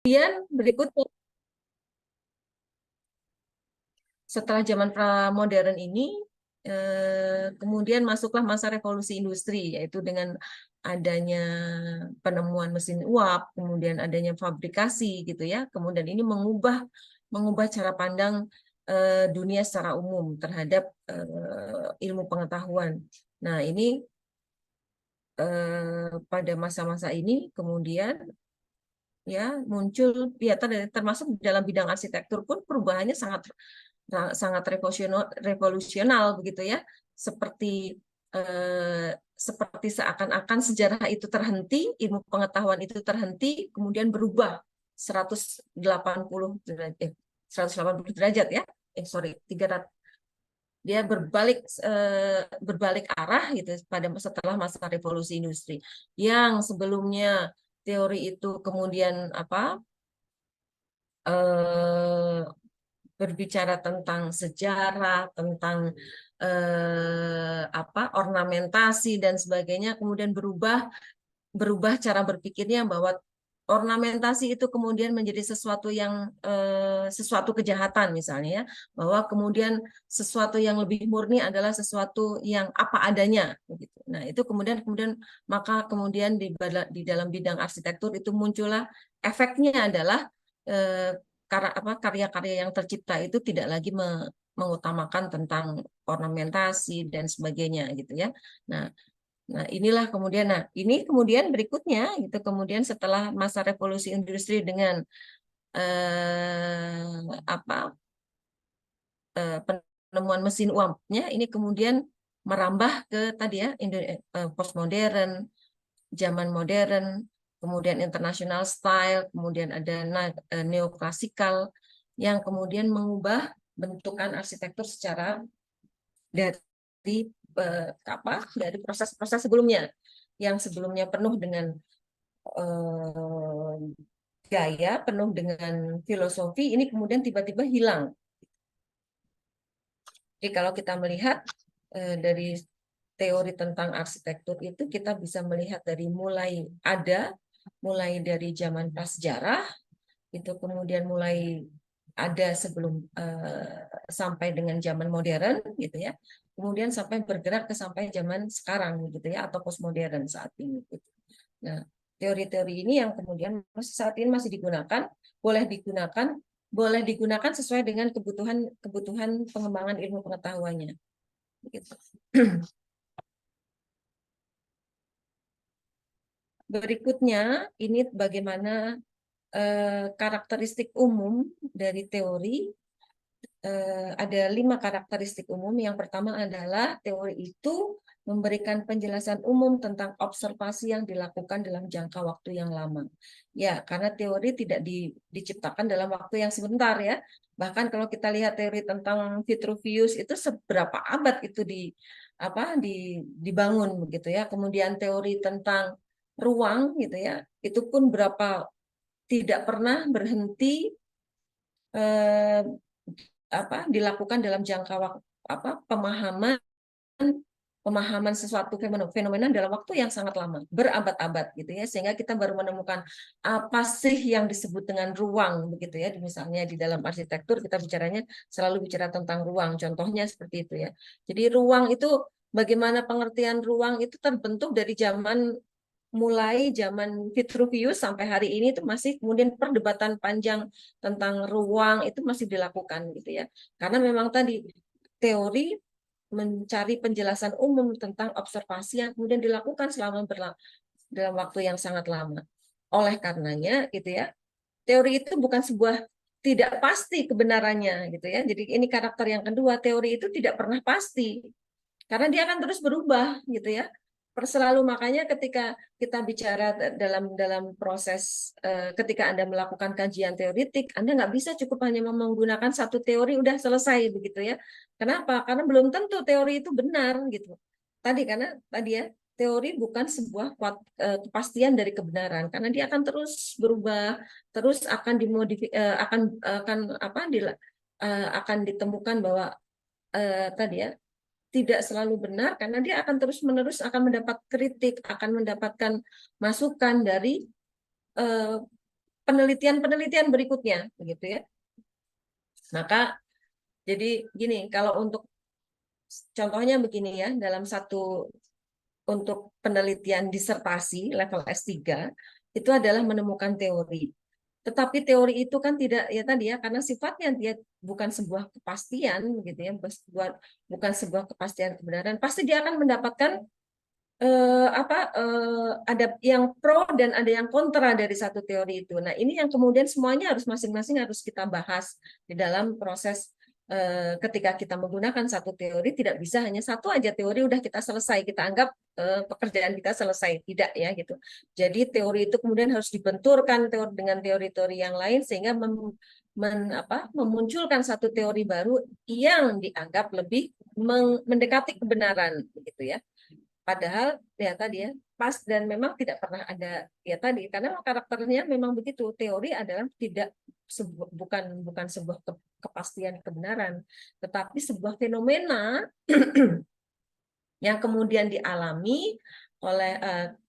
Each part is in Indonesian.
Kemudian berikutnya, setelah zaman pramodern ini, kemudian masuklah masa revolusi industri, yaitu dengan adanya penemuan mesin uap, kemudian adanya fabrikasi gitu ya. Kemudian ini mengubah cara pandang dunia secara umum terhadap ilmu pengetahuan. Nah, ini pada masa-masa ini kemudian ya muncul ya termasuk dalam bidang arsitektur pun perubahannya sangat sangat revolusional begitu ya, seperti seperti seakan-akan sejarah itu terhenti, ilmu pengetahuan itu terhenti, kemudian berubah 180 derajat, 180 derajat ya, sorry 300, dia berbalik arah gitu pada setelah masa revolusi industri. Yang sebelumnya teori itu kemudian eh, berbicara tentang sejarah, tentang ornamentasi dan sebagainya, kemudian berubah cara berpikirnya bahwa ornamentasi itu kemudian menjadi sesuatu yang sesuatu kejahatan misalnya ya, bahwa kemudian sesuatu yang lebih murni adalah sesuatu yang apa adanya begitu. Nah, itu kemudian maka kemudian di dalam bidang arsitektur itu muncullah efeknya adalah eh, karya-karya yang tercipta itu tidak lagi mengutamakan tentang ornamentasi dan sebagainya gitu ya. Nah, inilah kemudian, ini kemudian berikutnya gitu, kemudian setelah masa revolusi industri dengan eh, apa penemuan mesin uapnya, ini kemudian merambah ke tadi ya postmodern, zaman modern, kemudian international style, kemudian ada neoklasikal yang kemudian mengubah bentukan arsitektur secara dari dari proses-proses sebelumnya yang sebelumnya penuh dengan eh, gaya, penuh dengan filosofi, ini kemudian tiba-tiba hilang. Jadi kalau kita melihat dari teori tentang arsitektur itu, kita bisa melihat dari mulai dari zaman prasejarah, itu kemudian mulai ada sebelum sampai dengan zaman modern gitu ya, kemudian sampai bergerak ke sampai zaman sekarang gitu ya, atau postmodern saat ini gitu. Nah, teori-teori ini yang kemudian saat ini masih digunakan, boleh digunakan boleh digunakan sesuai dengan kebutuhan pengembangan ilmu pengetahuannya gitu. Berikutnya ini bagaimana karakteristik umum dari teori. Ada 5 karakteristik umum. Yang pertama adalah teori itu memberikan penjelasan umum tentang observasi yang dilakukan dalam jangka waktu yang lama. Ya, karena teori tidak diciptakan dalam waktu yang sebentar ya. Bahkan kalau kita lihat teori tentang Vitruvius itu seberapa abad itu dibangun begitu ya. Kemudian teori tentang ruang gitu ya, itu pun tidak pernah berhenti eh, dilakukan dalam jangka waktu pemahaman pemahaman sesuatu fenomena dalam waktu yang sangat lama, berabad-abad gitu ya, sehingga kita baru menemukan apa sih yang disebut dengan ruang begitu ya. Misalnya di dalam arsitektur kita selalu bicara tentang ruang, contohnya seperti itu ya. Jadi ruang itu, bagaimana pengertian ruang itu terbentuk dari mulai zaman Vitruvius sampai hari ini itu masih kemudian perdebatan panjang tentang ruang itu masih dilakukan gitu ya. Karena memang tadi teori mencari penjelasan umum tentang observasi yang kemudian dilakukan dalam waktu yang sangat lama. Oleh karenanya gitu ya, teori itu bukan sebuah, tidak pasti kebenarannya gitu ya. Jadi ini karakter yang kedua, teori itu tidak pernah pasti karena dia akan terus berubah gitu ya. Selalu, makanya ketika kita bicara dalam dalam proses ketika Anda melakukan kajian teoritik, Anda nggak bisa cukup hanya menggunakan satu teori udah selesai begitu ya. Kenapa? Karena belum tentu teori itu benar gitu. Karena tadi ya, teori bukan sebuah kepastian dari kebenaran, karena dia akan terus berubah, terus akan akan ditemukan bahwa tadi ya tidak selalu benar, karena dia akan terus-menerus akan mendapat kritik, akan mendapatkan masukan dari penelitian-penelitian berikutnya, begitu ya. Maka jadi gini, kalau untuk contohnya begini ya, dalam satu untuk penelitian disertasi level S3 itu adalah menemukan teori. Tetapi teori itu kan tidak ya tadi ya karena sifatnya dia bukan sebuah kepastian gitu ya, bukan sebuah kepastian kebenaran, pasti dia akan mendapatkan ada yang pro dan ada yang kontra dari satu teori itu. Nah, ini yang kemudian semuanya harus masing-masing harus kita bahas di dalam proses ketika kita menggunakan satu teori. Tidak bisa hanya satu aja teori udah kita selesai, kita anggap pekerjaan kita selesai, tidak ya gitu. Jadi teori itu kemudian harus dibenturkan teori dengan teori-teori yang lain sehingga memunculkan satu teori baru yang dianggap lebih mendekati kebenaran begitu ya. Padahal ya tadi ya pas dan memang tidak pernah ada ya tadi karena karakternya memang begitu. Teori adalah tidak bukan sebuah kepastian kebenaran, tetapi sebuah fenomena yang kemudian dialami oleh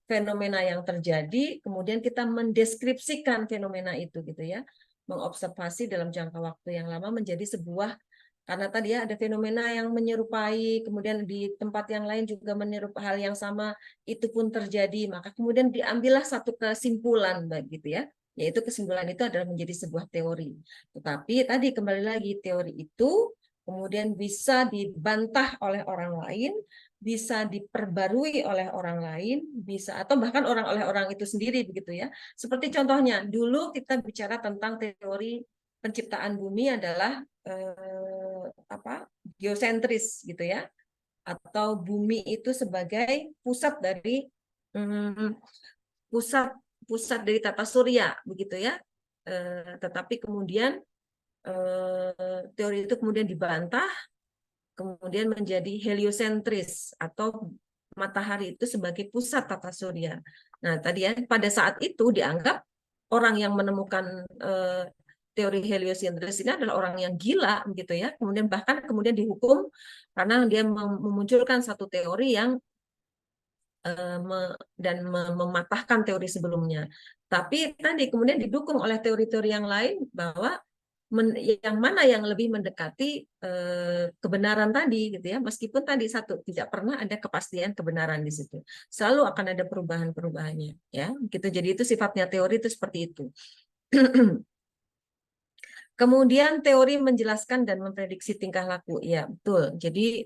fenomena yang terjadi, kemudian kita mendeskripsikan fenomena itu gitu ya, mengobservasi dalam jangka waktu yang lama menjadi sebuah karena tadi ya ada fenomena yang menyerupai, kemudian di tempat yang lain juga menyerupai hal yang sama, itu pun terjadi, maka kemudian diambillah satu kesimpulan begitu ya, yaitu kesimpulan itu adalah menjadi sebuah teori. Tetapi tadi kembali lagi teori itu kemudian bisa dibantah oleh orang lain, bisa diperbarui oleh orang lain, bisa atau bahkan oleh orang itu sendiri begitu ya. Seperti contohnya dulu kita bicara tentang teori penciptaan bumi adalah geosentris gitu ya, atau bumi itu sebagai pusat dari mm, pusat pusat dari tata surya begitu ya. Tetapi kemudian teori itu kemudian dibantah, kemudian menjadi heliosentris atau matahari itu sebagai pusat tata surya. Nah tadi ya pada saat itu dianggap orang yang menemukan teori heliosentris ini adalah orang yang gila gitu ya. Kemudian bahkan kemudian dihukum karena dia memunculkan satu teori yang mematahkan teori sebelumnya. Tapi tadi kemudian didukung oleh teori-teori yang lain bahwa yang mana yang lebih mendekati kebenaran tadi gitu ya. Meskipun tadi satu tidak pernah ada kepastian kebenaran di situ. Selalu akan ada perubahan-perubahannya ya. Gitu. Jadi itu sifatnya teori itu seperti itu. Kemudian teori menjelaskan dan memprediksi tingkah laku. Ya, betul. Jadi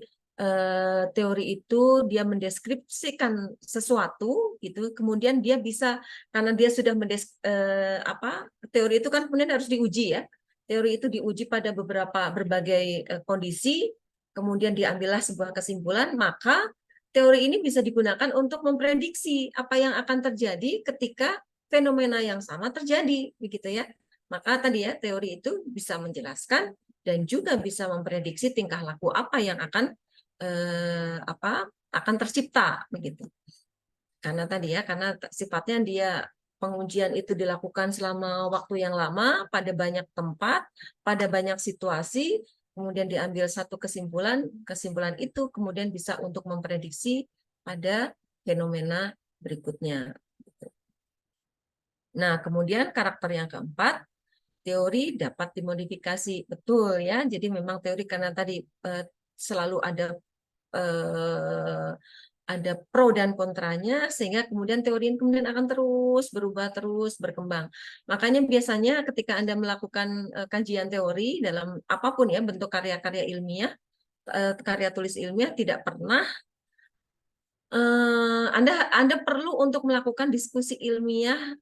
teori itu dia mendeskripsikan sesuatu gitu, kemudian dia bisa karena dia sudah teori itu kan kemudian harus diuji ya. Teori itu diuji pada berbagai kondisi, kemudian diambillah sebuah kesimpulan, maka teori ini bisa digunakan untuk memprediksi apa yang akan terjadi ketika fenomena yang sama terjadi, begitu ya. Maka tadi ya teori itu bisa menjelaskan dan juga bisa memprediksi tingkah laku apa yang akan tercipta begitu. Karena tadi ya karena sifatnya dia pengujian itu dilakukan selama waktu yang lama pada banyak tempat, pada banyak situasi, kemudian diambil satu kesimpulan, kesimpulan itu kemudian bisa untuk memprediksi pada fenomena berikutnya. Nah, kemudian karakter yang keempat, teori dapat dimodifikasi. Betul ya. Jadi memang teori karena tadi selalu eh, ada pro dan kontranya sehingga kemudian teori ini kemudian akan terus berubah, terus berkembang. Makanya biasanya ketika Anda melakukan kajian teori dalam apapun ya bentuk karya-karya ilmiah, karya tulis ilmiah tidak pernah Anda perlu untuk melakukan diskusi ilmiah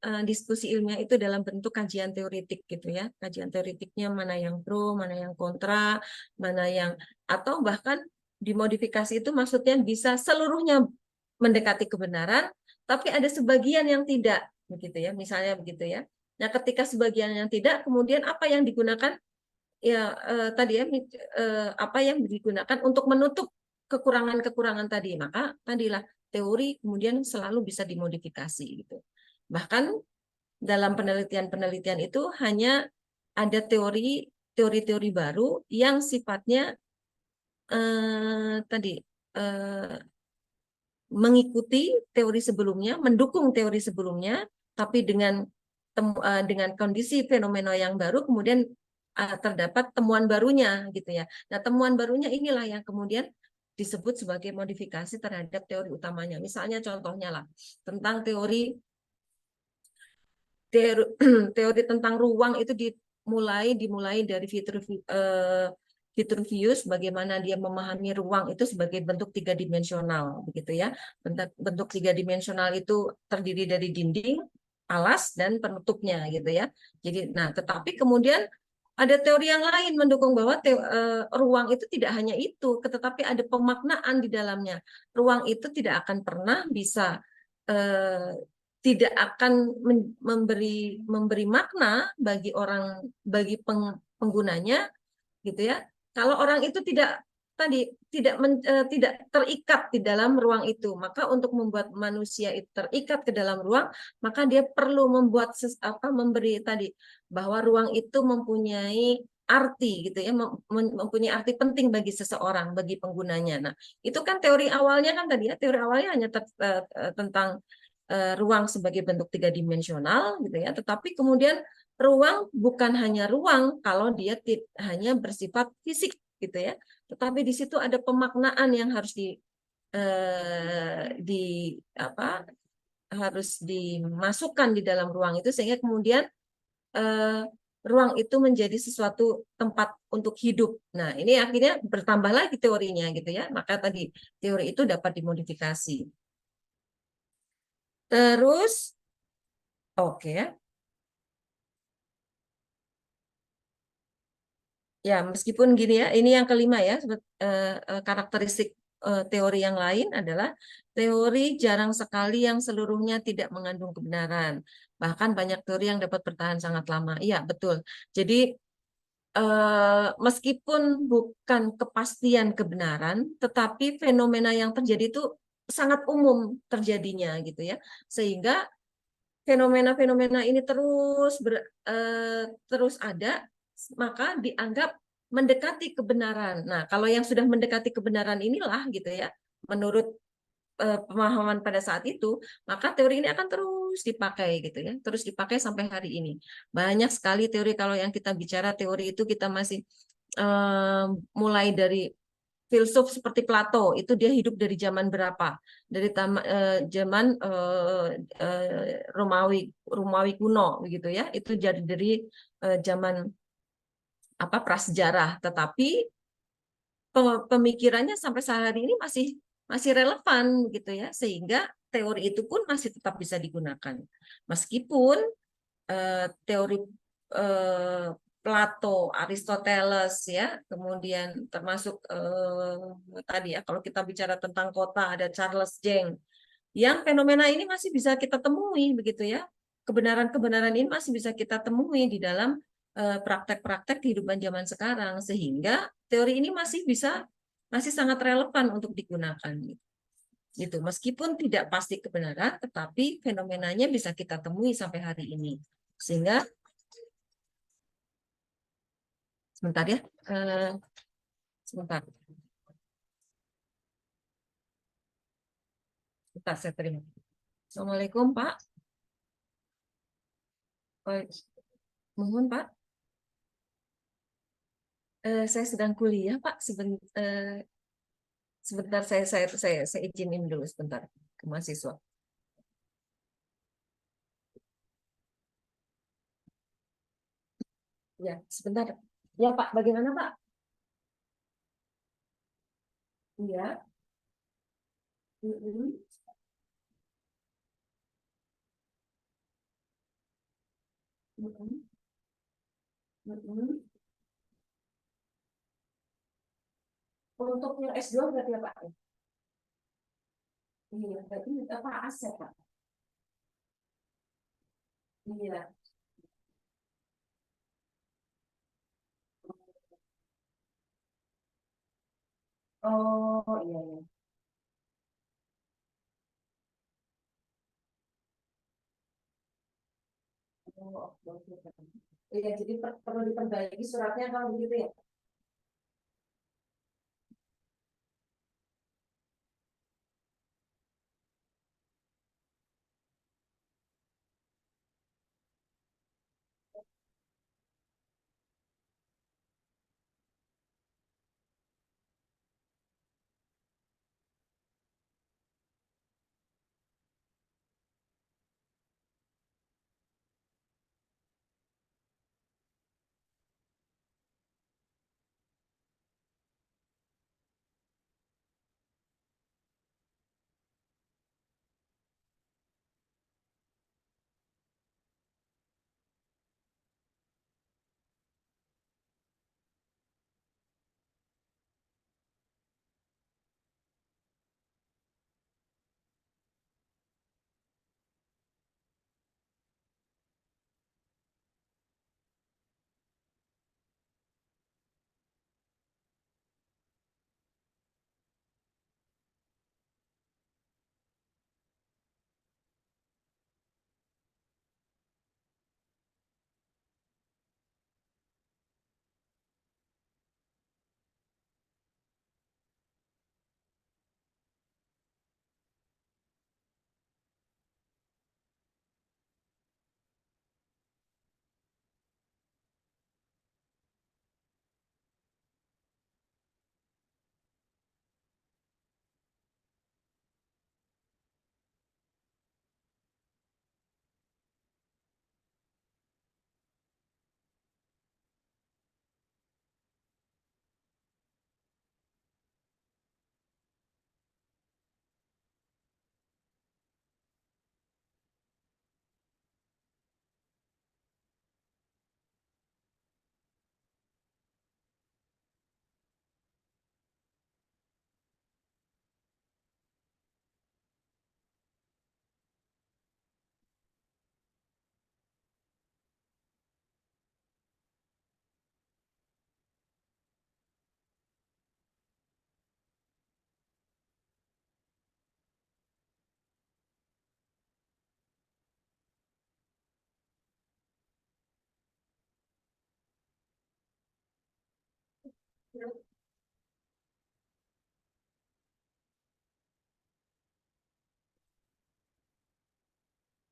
itu dalam bentuk kajian teoritik gitu ya. Kajian teoritiknya mana yang pro, mana yang kontra, mana yang atau bahkan dimodifikasi itu maksudnya bisa seluruhnya mendekati kebenaran, tapi ada sebagian yang tidak begitu ya. Misalnya begitu ya. Nah, ketika sebagian yang tidak, kemudian apa yang digunakan ya tadi ya apa yang digunakan untuk menutup kekurangan-kekurangan tadi, maka tadilah teori kemudian selalu bisa dimodifikasi gitu. Bahkan dalam penelitian-penelitian itu hanya ada teori-teori baru yang sifatnya tadi mengikuti teori sebelumnya, mendukung teori sebelumnya, tapi dengan dengan kondisi fenomena yang baru kemudian terdapat temuan barunya gitu ya. Nah, temuan barunya inilah yang kemudian disebut sebagai modifikasi terhadap teori utamanya. Misalnya contohnya lah tentang teori, teori tentang ruang itu dimulai dari Vitruvius bagaimana dia memahami ruang itu sebagai bentuk tiga dimensional begitu ya. Bentuk tiga dimensional itu terdiri dari dinding, alas dan penutupnya gitu ya. Jadi nah tetapi kemudian ada teori yang lain mendukung bahwa ruang itu tidak hanya itu, tetapi ada pemaknaan di dalamnya. Ruang itu tidak akan pernah bisa eh, tidak akan memberi makna bagi penggunanya gitu ya. Kalau orang itu tidak terikat di dalam ruang itu, maka untuk membuat manusia itu terikat ke dalam ruang, maka dia perlu memberi tadi bahwa ruang itu mempunyai arti gitu ya, mempunyai arti penting bagi seseorang, bagi penggunanya. Nah, itu kan teori awalnya kan tadi ya, teori awalnya hanya tentang ruang sebagai bentuk tiga dimensional gitu ya, tetapi kemudian ruang bukan hanya ruang kalau dia hanya bersifat fisik gitu ya, tetapi di situ ada pemaknaan yang harus di apa harus dimasukkan di dalam ruang itu sehingga kemudian eh, ruang itu menjadi sesuatu tempat untuk hidup. Nah, ini akhirnya bertambah lagi teorinya gitu ya. Maka tadi teori itu dapat dimodifikasi. Terus oke ya. Ya, meskipun gini ya, ini yang kelima ya, karakteristik teori yang lain adalah teori jarang sekali yang seluruhnya tidak mengandung kebenaran. Bahkan banyak teori yang dapat bertahan sangat lama. Iya, betul. Jadi meskipun bukan kepastian kebenaran, tetapi fenomena yang terjadi itu sangat umum terjadinya gitu ya. Sehingga fenomena-fenomena ini terus ada, maka dianggap mendekati kebenaran. Nah, kalau yang sudah mendekati kebenaran inilah gitu ya, menurut pemahaman pada saat itu, maka teori ini akan terus dipakai gitu ya, terus dipakai sampai hari ini. Banyak sekali teori kalau yang kita bicara teori itu kita masih mulai dari filsuf seperti Plato itu dia hidup dari zaman berapa? Dari zaman Romawi Romawi kuno begitu ya. Itu jadi dari zaman apa prasejarah, tetapi pemikirannya sampai sehari ini masih masih relevan gitu ya. Sehingga teori itu pun masih tetap bisa digunakan. Meskipun teori eh, Plato, Aristoteles ya, kemudian termasuk tadi ya kalau kita bicara tentang kota ada Charles Jeng, yang fenomena ini masih bisa kita temui begitu ya. Kebenaran-kebenaran ini masih bisa kita temui di dalam praktek-praktek kehidupan zaman sekarang sehingga teori ini masih sangat relevan untuk digunakan gitu. Meskipun tidak pasti kebenaran, tetapi fenomenanya bisa kita temui sampai hari ini. Sehingga sebentar ya, sebentar, sebentar saya terima. Assalamualaikum Pak. Mohon Pak, saya sedang kuliah Pak. Sebentar saya izinin dulu sebentar ke mahasiswa. Ya, sebentar. Ya Pak, bagaimana Pak? Iya. Mm-mm. Mm-mm. Mm-mm. Untuk yang S2 berarti ya Pak? Iya, berarti apa aset Pak? Iya. Oh iya, iya. Oh, oke, oke. Iya, jadi perlu diperbaiki suratnya kalau begitu ya.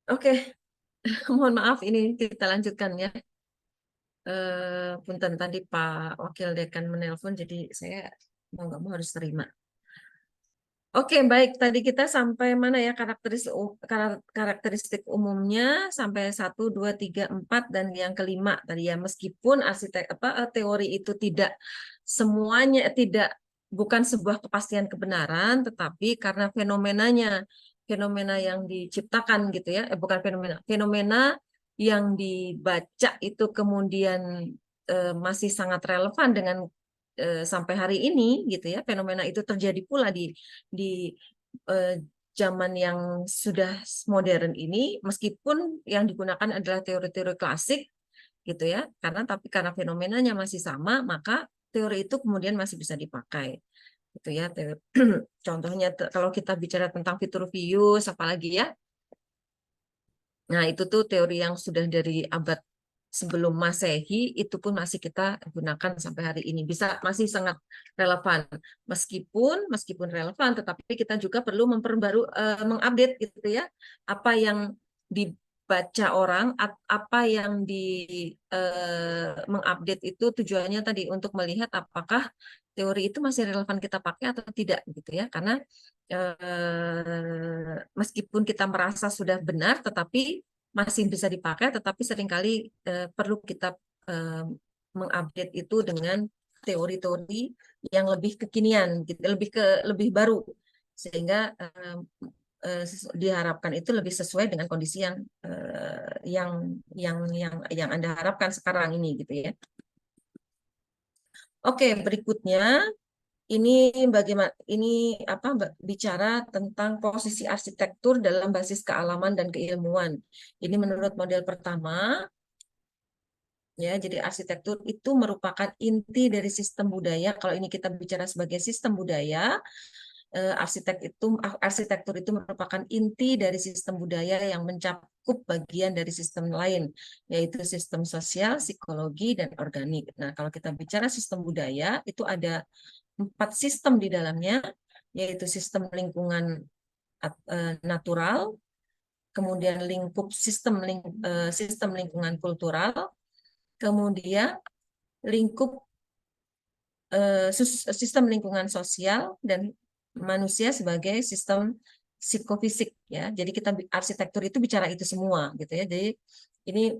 Oke, mohon maaf ini kita lanjutkan ya. Punten tadi Pak Wakil Dekan menelpon, jadi saya mau nggak mau harus terima. Oke, baik. Tadi kita sampai mana ya karakteristik umumnya sampai 1, 2, 3, 4 dan yang kelima tadi ya. Meskipun teori itu tidak semuanya tidak bukan sebuah kepastian kebenaran, tetapi karena fenomena yang diciptakan gitu ya, bukan fenomena yang dibaca itu kemudian masih sangat relevan dengan sampai hari ini gitu ya. Fenomena itu terjadi pula di eh, zaman yang sudah modern ini, meskipun yang digunakan adalah teori-teori klasik gitu ya, karena fenomenanya masih sama, maka teori itu kemudian masih bisa dipakai gitu ya. Contohnya kalau kita bicara tentang Vitruvius apalagi ya. Nah, itu tuh teori yang sudah dari abad sebelum Masehi, itu pun masih kita gunakan sampai hari ini. Masih sangat relevan. Meskipun relevan, tetapi kita juga perlu mengupdate gitu ya. Apa yang dibaca orang, apa yang mengupdate itu tujuannya tadi untuk melihat apakah teori itu masih relevan kita pakai atau tidak gitu ya. Karena meskipun kita merasa sudah benar, tetapi masih bisa dipakai, tetapi seringkali perlu kita eh, mengupdate itu dengan teori-teori yang lebih kekinian, gitu, lebih baru, sehingga diharapkan itu lebih sesuai dengan kondisi yang Anda harapkan sekarang ini, gitu ya. Oke, berikutnya ini bagaimana bicara tentang posisi arsitektur dalam basis kealaman dan keilmuan. Ini menurut model pertama ya. Jadi arsitektur itu merupakan inti dari sistem budaya. Kalau ini kita bicara sebagai sistem budaya, arsitektur itu merupakan inti dari sistem budaya yang mencakup bagian dari sistem lain, yaitu sistem sosial, psikologi, dan organik. Nah, kalau kita bicara sistem budaya, itu ada 4 sistem di dalamnya, yaitu sistem lingkungan natural, kemudian sistem lingkungan kultural, kemudian lingkup sistem lingkungan sosial, dan manusia sebagai sistem psikofisik ya. Jadi kita arsitektur itu bicara itu semua gitu ya. Jadi ini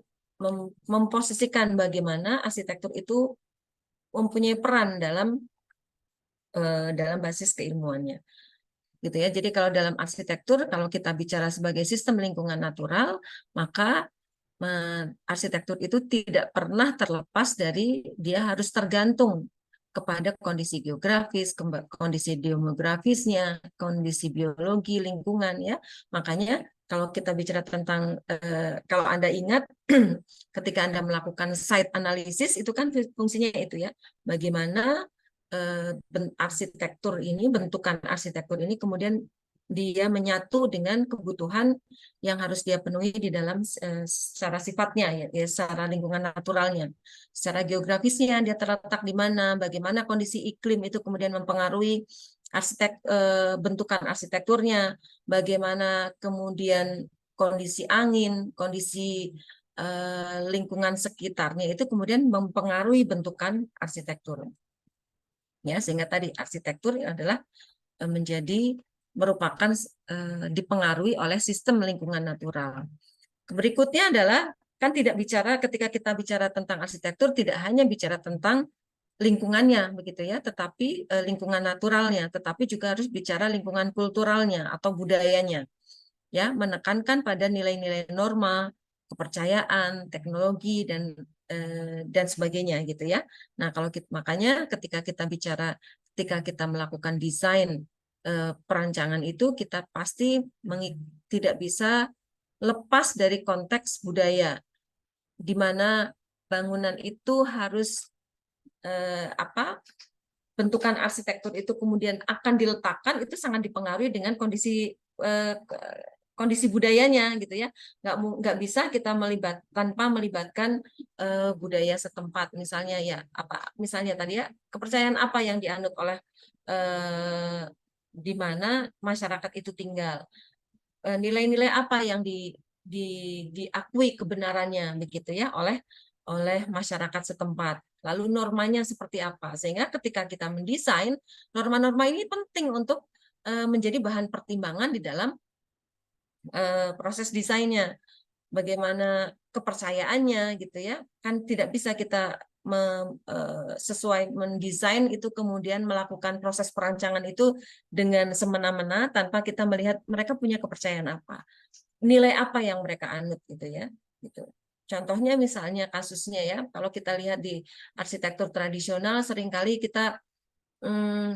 memposisikan bagaimana arsitektur itu mempunyai peran dalam basis keilmuannya gitu ya. Jadi kalau dalam arsitektur, kalau kita bicara sebagai sistem lingkungan natural, maka arsitektur itu tidak pernah terlepas dari dia harus tergantung kepada kondisi geografis, kondisi demografisnya, kondisi biologi lingkungan ya. Makanya kalau kita bicara tentang kalau Anda ingat ketika Anda melakukan site analysis itu kan fungsinya itu ya. Bagaimana bentukan arsitektur ini kemudian dia menyatu dengan kebutuhan yang harus dia penuhi di dalam secara sifatnya ya, secara lingkungan naturalnya, secara geografisnya dia terletak di mana, bagaimana kondisi iklim itu kemudian mempengaruhi bentukan arsitekturnya, bagaimana kemudian kondisi angin, kondisi lingkungan sekitarnya itu kemudian mempengaruhi bentukan arsitektur. Ya, sehingga tadi arsitektur adalah merupakan dipengaruhi oleh sistem lingkungan natural. Berikutnya adalah kan ketika kita bicara tentang arsitektur tidak hanya bicara tentang lingkungannya begitu ya, tetapi lingkungan naturalnya, tetapi juga harus bicara lingkungan kulturalnya atau budayanya. Ya, menekankan pada nilai-nilai norma, kepercayaan, teknologi dan sebagainya gitu ya. Nah, makanya ketika kita melakukan desain perancangan itu, kita pasti tidak bisa lepas dari konteks budaya, di mana bangunan itu harus bentukan arsitektur itu kemudian akan diletakkan, itu sangat dipengaruhi dengan kondisi kondisi budayanya gitu ya. Nggak bisa kita tanpa melibatkan budaya setempat, misalnya ya misalnya tadi ya, kepercayaan apa yang dianut oleh di mana masyarakat itu tinggal, nilai-nilai apa yang diakui kebenarannya begitu ya oleh masyarakat setempat. Lalu normanya seperti apa? Sehingga ketika kita mendesain, norma-norma ini penting untuk menjadi bahan pertimbangan di dalam proses desainnya. Bagaimana kepercayaannya gitu ya. Kan tidak bisa kita sesuai mendesain itu kemudian melakukan proses perancangan itu dengan semena-mena tanpa kita melihat mereka punya kepercayaan apa, nilai apa yang mereka anut gitu ya, gitu. Contohnya misalnya kasusnya ya, kalau kita lihat di arsitektur tradisional seringkali kita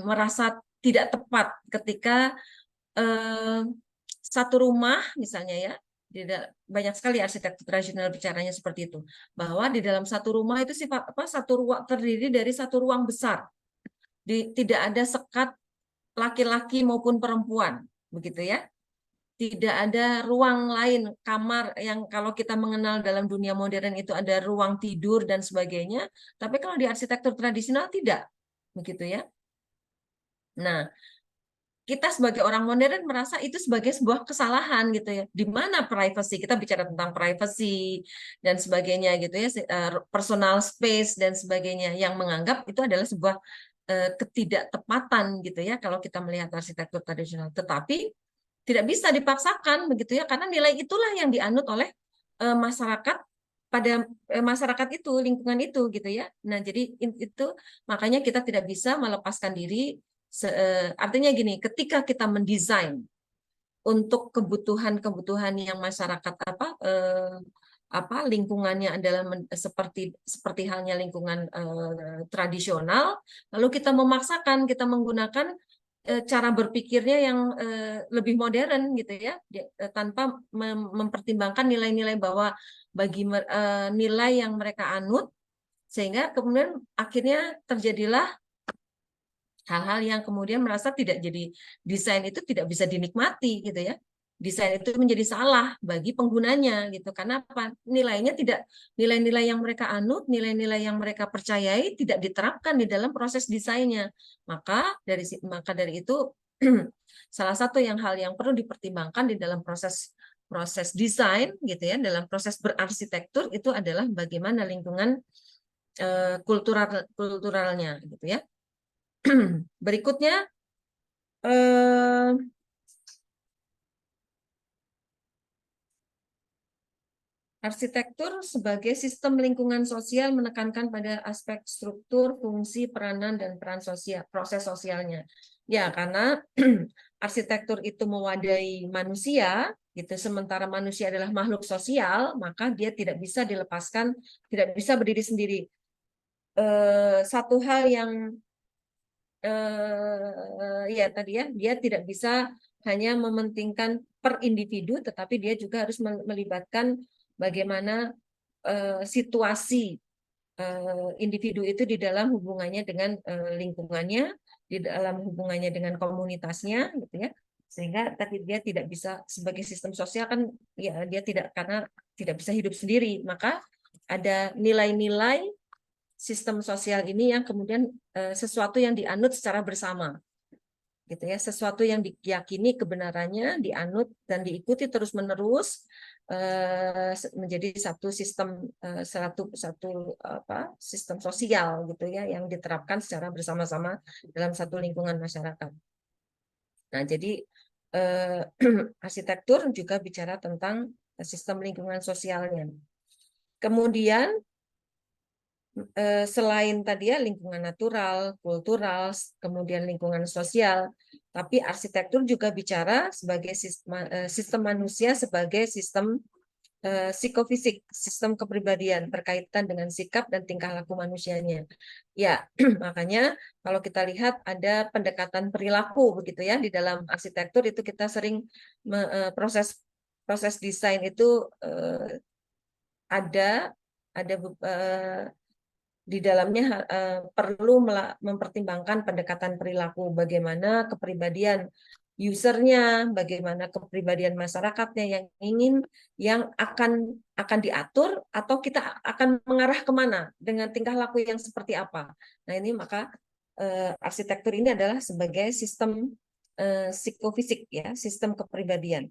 merasa tidak tepat ketika satu rumah misalnya ya, banyak sekali arsitektur tradisional bicaranya seperti itu, bahwa di dalam satu rumah itu satu ruang terdiri dari satu ruang besar, tidak ada sekat laki-laki maupun perempuan begitu ya, tidak ada ruang lain, kamar yang kalau kita mengenal dalam dunia modern itu ada ruang tidur dan sebagainya, tapi kalau di arsitektur tradisional tidak begitu ya. Nah, kita sebagai orang modern merasa itu sebagai sebuah kesalahan gitu ya. Di mana privacy? Kita bicara tentang privacy dan sebagainya gitu ya, personal space dan sebagainya, yang menganggap itu adalah sebuah ketidaktepatan gitu ya kalau kita melihat arsitektur tradisional. Tetapi tidak bisa dipaksakan begitu ya, karena nilai itulah yang dianut oleh masyarakat pada masyarakat itu, lingkungan itu gitu ya. Nah, jadi itu makanya kita tidak bisa melepaskan diri. Artinya gini, ketika kita mendesain untuk kebutuhan-kebutuhan yang masyarakat lingkungannya adalah seperti halnya lingkungan tradisional, lalu kita memaksakan, kita menggunakan cara berpikirnya yang lebih modern gitu ya, tanpa mempertimbangkan nilai-nilai bahwa nilai yang mereka anut, sehingga kemudian akhirnya terjadilah hal-hal yang kemudian merasa tidak jadi, desain itu tidak bisa dinikmati gitu ya, desain itu menjadi salah bagi penggunanya gitu, karena apa, nilai-nilai yang mereka anut, nilai-nilai yang mereka percayai tidak diterapkan di dalam proses desainnya. Maka dari itu salah satu hal yang perlu dipertimbangkan di dalam proses desain gitu ya, dalam proses berarsitektur itu adalah bagaimana lingkungan kulturalnya gitu ya. Berikutnya, arsitektur sebagai sistem lingkungan sosial menekankan pada aspek struktur, fungsi, peranan, dan peran sosial, proses sosialnya. Ya, karena arsitektur itu mewadahi manusia, gitu. Sementara manusia adalah makhluk sosial, maka dia tidak bisa dilepaskan, tidak bisa berdiri sendiri. Satu hal yang ya tadi ya, dia tidak bisa hanya mementingkan per individu, tetapi dia juga harus melibatkan bagaimana situasi individu itu di dalam hubungannya dengan lingkungannya, di dalam hubungannya dengan komunitasnya, gitu ya. Sehingga tadi dia tidak bisa sebagai sistem sosial kan, ya dia tidak, karena tidak bisa hidup sendiri, maka ada nilai-nilai sistem sosial ini yang kemudian sesuatu yang dianut secara bersama, gitu ya, sesuatu yang diyakini kebenarannya, dianut dan diikuti terus-menerus menjadi satu sistem sistem sosial gitu ya, yang diterapkan secara bersama-sama dalam satu lingkungan masyarakat. Nah, jadi arsitektur juga bicara tentang sistem lingkungan sosialnya. Kemudian selain tadi ya lingkungan natural, kultural, kemudian lingkungan sosial, tapi arsitektur juga bicara sebagai sistem manusia sebagai sistem psikofisik, sistem kepribadian berkaitan dengan sikap dan tingkah laku manusianya. Ya, makanya kalau kita lihat ada pendekatan perilaku begitu ya di dalam arsitektur, itu kita sering proses desain itu ada di dalamnya perlu mempertimbangkan pendekatan perilaku, bagaimana kepribadian usernya, bagaimana kepribadian masyarakatnya yang akan diatur, atau kita akan mengarah kemana dengan tingkah laku yang seperti apa. Nah ini maka arsitektur ini adalah sebagai sistem psikofisik, ya, sistem kepribadian.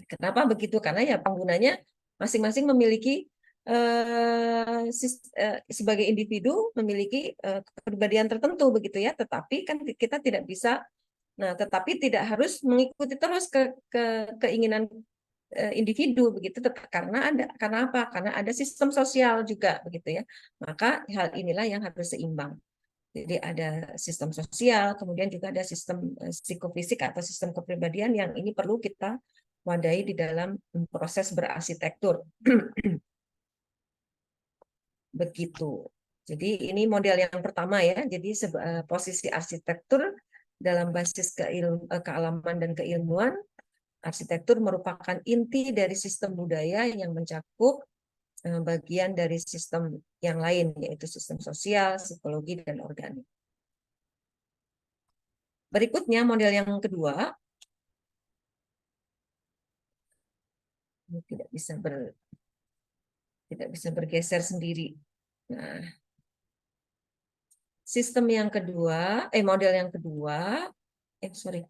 Kenapa begitu? Karena ya penggunanya masing-masing memiliki sebagai individu memiliki kepribadian tertentu begitu ya. Tetapi kan kita tidak bisa. Nah, tetapi tidak harus mengikuti terus keinginan individu begitu, karena apa? Karena ada sistem sosial juga begitu ya. Maka hal inilah yang harus seimbang. Jadi ada sistem sosial, kemudian juga ada sistem psikofisik atau sistem kepribadian yang ini perlu kita wadai di dalam proses berarsitektur. Begitu. Jadi ini model yang pertama ya. Jadi posisi arsitektur dalam basis kealaman dan keilmuan, arsitektur merupakan inti dari sistem budaya yang mencakup bagian dari sistem yang lain, yaitu sistem sosial, psikologi, dan organik. Berikutnya model yang kedua, tidak bisa bergeser sendiri. Nah, model yang kedua, sorry.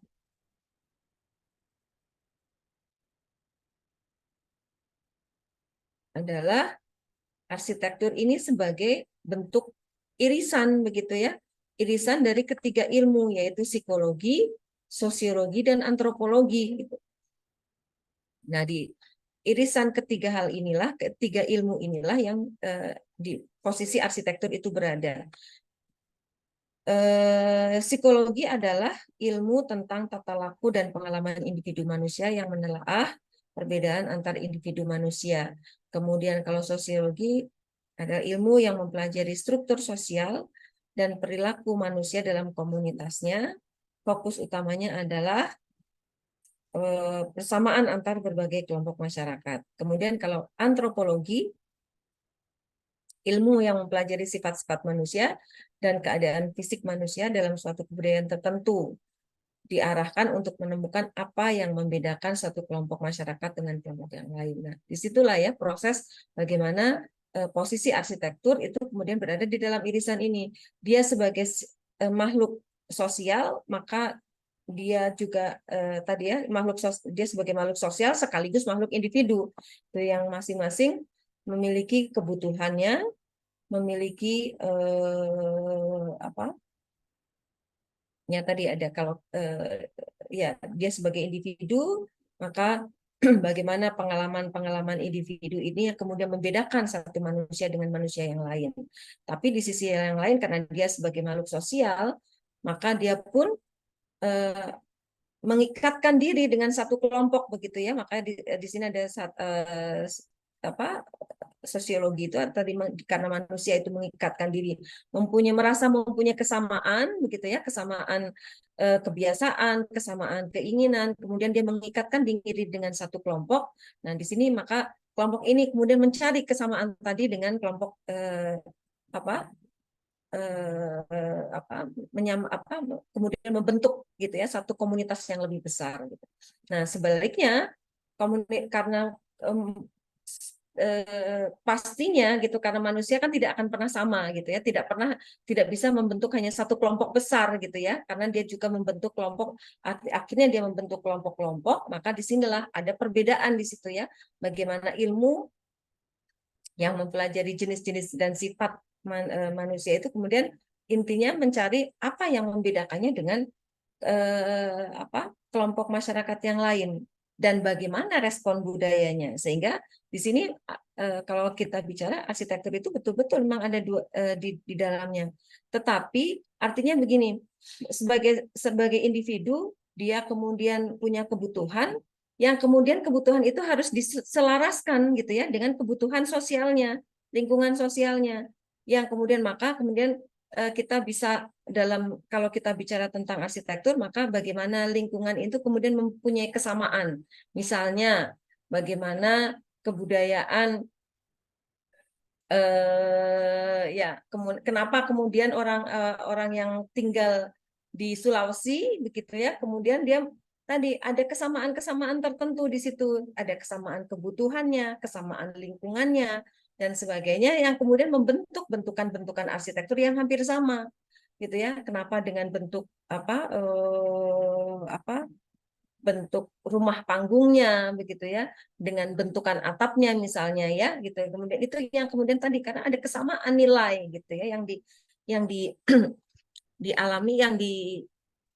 Adalah arsitektur ini sebagai bentuk irisan begitu ya. Irisan dari ketiga ilmu, yaitu psikologi, sosiologi, dan antropologi gitu. Nah, di irisan ketiga hal inilah, ketiga ilmu inilah yang di posisi arsitektur itu berada. Psikologi adalah ilmu tentang tata laku dan pengalaman individu manusia yang menelaah perbedaan antar individu manusia. Kemudian kalau sosiologi adalah ilmu yang mempelajari struktur sosial dan perilaku manusia dalam komunitasnya. Fokus utamanya adalah persamaan antar berbagai kelompok masyarakat. Kemudian kalau antropologi, ilmu yang mempelajari sifat-sifat manusia dan keadaan fisik manusia dalam suatu kebudayaan tertentu, diarahkan untuk menemukan apa yang membedakan satu kelompok masyarakat dengan kelompok yang lain. Nah, disitulah ya proses bagaimana posisi arsitektur itu kemudian berada di dalam irisan ini. Dia sebagai makhluk sosial, maka dia juga tadi ya dia sebagai makhluk sosial sekaligus makhluk individu, itu yang masing-masing memiliki kebutuhannya, memiliki apa? Ya tadi ada kalau ya dia sebagai individu, maka bagaimana pengalaman-pengalaman individu ini yang kemudian membedakan satu manusia dengan manusia yang lain. Tapi di sisi yang lain karena dia sebagai makhluk sosial, maka dia pun mengikatkan diri dengan satu kelompok begitu ya. Maka di sini ada apa sosiologi itu tadi karena manusia itu mengikatkan diri, merasa mempunyai kesamaan begitu ya, kesamaan kebiasaan, kesamaan keinginan, kemudian dia mengikatkan diri dengan satu kelompok. Nah, di sini maka kelompok ini kemudian mencari kesamaan tadi dengan kelompok apa kemudian membentuk gitu ya satu komunitas yang lebih besar gitu. Nah, sebaliknya karena pastinya gitu karena manusia kan tidak akan pernah sama gitu ya, tidak bisa membentuk hanya satu kelompok besar gitu ya, karena dia juga membentuk kelompok, akhirnya dia membentuk kelompok-kelompok, maka disinilah ada perbedaan di situ ya, bagaimana ilmu yang mempelajari jenis-jenis dan sifat manusia itu kemudian intinya mencari apa yang membedakannya dengan kelompok masyarakat yang lain dan bagaimana respon budayanya. Sehingga di sini kalau kita bicara arsitektur itu betul-betul memang ada di dalamnya. Tetapi artinya begini, sebagai individu dia kemudian punya kebutuhan yang kemudian kebutuhan itu harus diselaraskan gitu ya dengan kebutuhan sosialnya, lingkungan sosialnya, yang kemudian kita bisa kalau kita bicara tentang arsitektur, maka bagaimana lingkungan itu kemudian mempunyai kesamaan. Misalnya bagaimana kebudayaan kenapa kemudian orang yang tinggal di Sulawesi begitu ya. Kemudian dia tadi ada kesamaan-kesamaan tertentu di situ, ada kesamaan kebutuhannya, kesamaan lingkungannya dan sebagainya yang kemudian membentuk bentukan-bentukan arsitektur yang hampir sama gitu ya. Kenapa dengan bentuk apa bentuk rumah panggungnya begitu ya, dengan bentukan atapnya misalnya ya gitu. Kemudian itu yang kemudian tadi karena ada kesamaan nilai gitu ya yang di dialami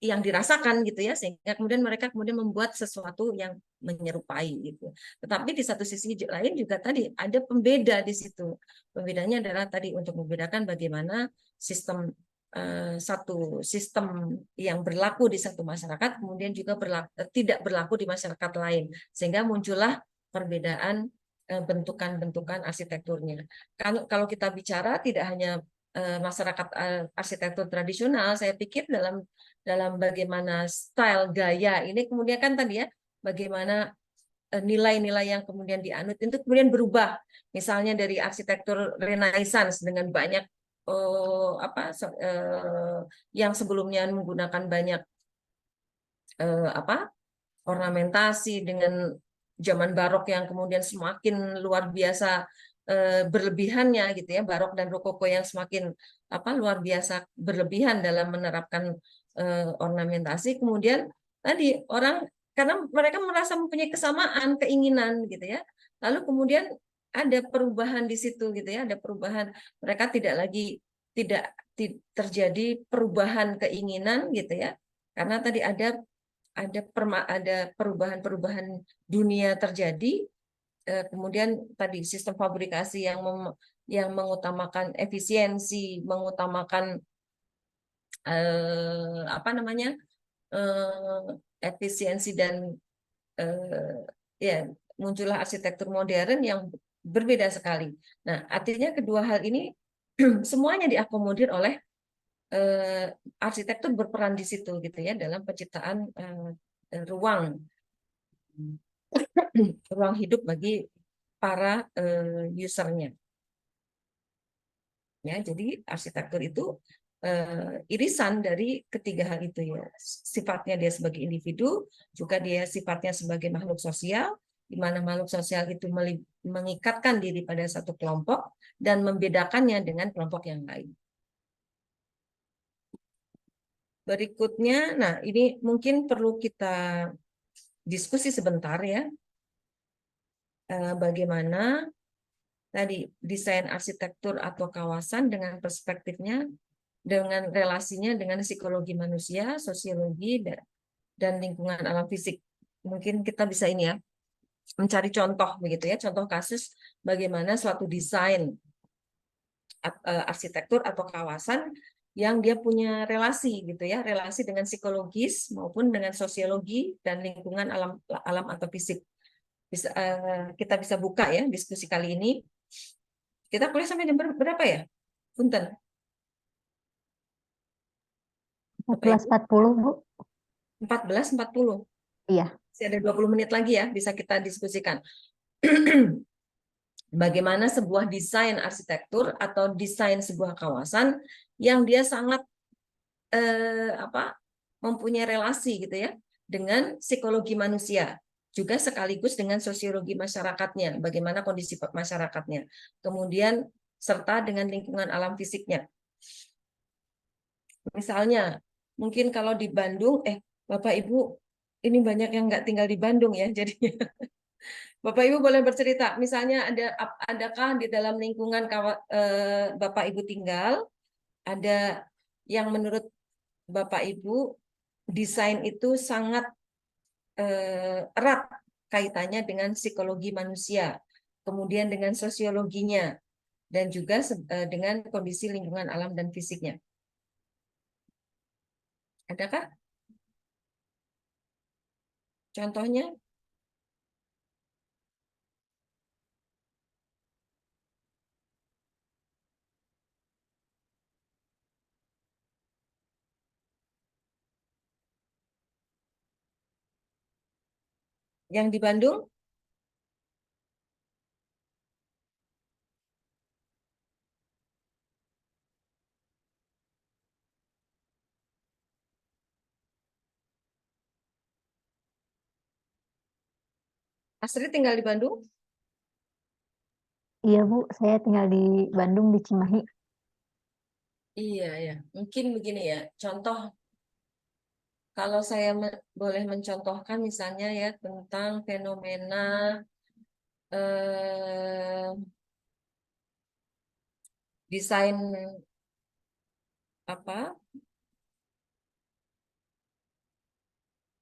yang dirasakan gitu ya, sehingga kemudian mereka kemudian membuat sesuatu yang menyerupai gitu. Tetapi di satu sisi lain juga tadi ada pembeda di situ. Pembedanya adalah tadi untuk membedakan bagaimana sistem satu sistem yang berlaku di satu masyarakat kemudian juga tidak berlaku di masyarakat lain, sehingga muncullah perbedaan bentukan-bentukan arsitekturnya. Kalau kita bicara tidak hanya masyarakat arsitektur tradisional, saya pikir dalam dalam bagaimana style gaya ini kemudian kan tadi ya bagaimana nilai-nilai yang kemudian dianut itu kemudian berubah, misalnya dari arsitektur Renaissance dengan banyak yang sebelumnya menggunakan banyak ornamentasi, dengan zaman barok yang kemudian semakin luar biasa berlebihannya gitu ya, barok dan rokoko yang semakin luar biasa berlebihan dalam menerapkan ornamentasi. Kemudian tadi orang karena mereka merasa mempunyai kesamaan keinginan gitu ya, lalu kemudian ada perubahan di situ gitu ya, ada perubahan, mereka tidak lagi terjadi perubahan keinginan gitu ya, karena tadi ada perubahan-perubahan dunia terjadi, kemudian tadi sistem fabrikasi yang mengutamakan efisiensi, mengutamakan apa namanya efisiensi dan ya muncullah arsitektur modern yang berbeda sekali. Nah, artinya kedua hal ini semuanya diakomodir oleh arsitektur berperan di situ gitu ya dalam penciptaan ruang ruang hidup bagi para usernya. Ya, jadi arsitektur itu irisan dari ketiga hal itu ya. Sifatnya dia sebagai individu, juga dia sifatnya sebagai makhluk sosial, di mana makhluk sosial itu mengikatkan diri pada satu kelompok dan membedakannya dengan kelompok yang lain. Berikutnya, nah ini mungkin perlu kita diskusi sebentar ya, bagaimana tadi desain arsitektur atau kawasan dengan perspektifnya, dengan relasinya dengan psikologi manusia, sosiologi, dan lingkungan alam fisik. Mungkin kita bisa ini ya, mencari contoh begitu ya, contoh kasus bagaimana suatu desain arsitektur atau kawasan yang dia punya relasi gitu ya, relasi dengan psikologis maupun dengan sosiologi dan lingkungan alam alam atau fisik. Kita bisa buka ya diskusi kali ini. Kita kuliah sampai jam berapa ya? Punten. 14.40, Bu. 14.40. Iya. Masih ada 20 menit lagi ya, bisa kita diskusikan. Bagaimana sebuah desain arsitektur atau desain sebuah kawasan yang dia sangat mempunyai relasi gitu ya dengan psikologi manusia, juga sekaligus dengan sosiologi masyarakatnya, bagaimana kondisi masyarakatnya, kemudian serta dengan lingkungan alam fisiknya. Misalnya, mungkin kalau di Bandung, Bapak Ibu, ini banyak yang nggak tinggal di Bandung ya, jadinya Bapak Ibu boleh bercerita, misalnya adakah di dalam lingkungan Bapak Ibu tinggal, ada yang menurut Bapak Ibu desain itu sangat erat kaitannya dengan psikologi manusia, kemudian dengan sosiologinya, dan juga dengan kondisi lingkungan alam dan fisiknya. Adakah contohnya? Yang di Bandung? Astrid tinggal di Bandung? Iya Bu, saya tinggal di Bandung di Cimahi. Iya, ya. Mungkin begini ya. Contoh, kalau saya boleh mencontohkan misalnya ya tentang fenomena eh, desain apa?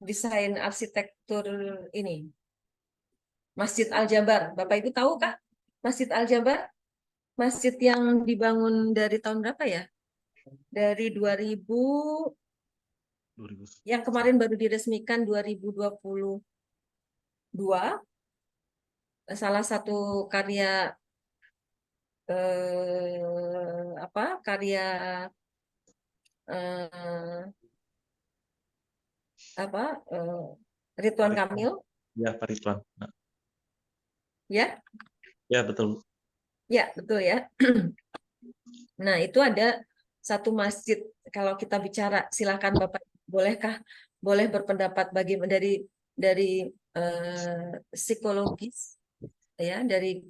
Desain arsitektur ini, Masjid Al-Jabar. Bapak Ibu tahu Kak? Masjid Al-Jabar? Masjid yang dibangun dari tahun berapa ya? Dari 2000, 2000. yang kemarin baru diresmikan 2022, salah satu karya apa? Karya eh, apa? Ridwan Pak Kamil, Ya, Pak Ridwan. Nah, ya? ya betul. Ya, betul ya. Nah, itu ada satu masjid. Kalau kita bicara, silakan Bapak, bolehkah boleh berpendapat bagaimana dari psikologis ya, dari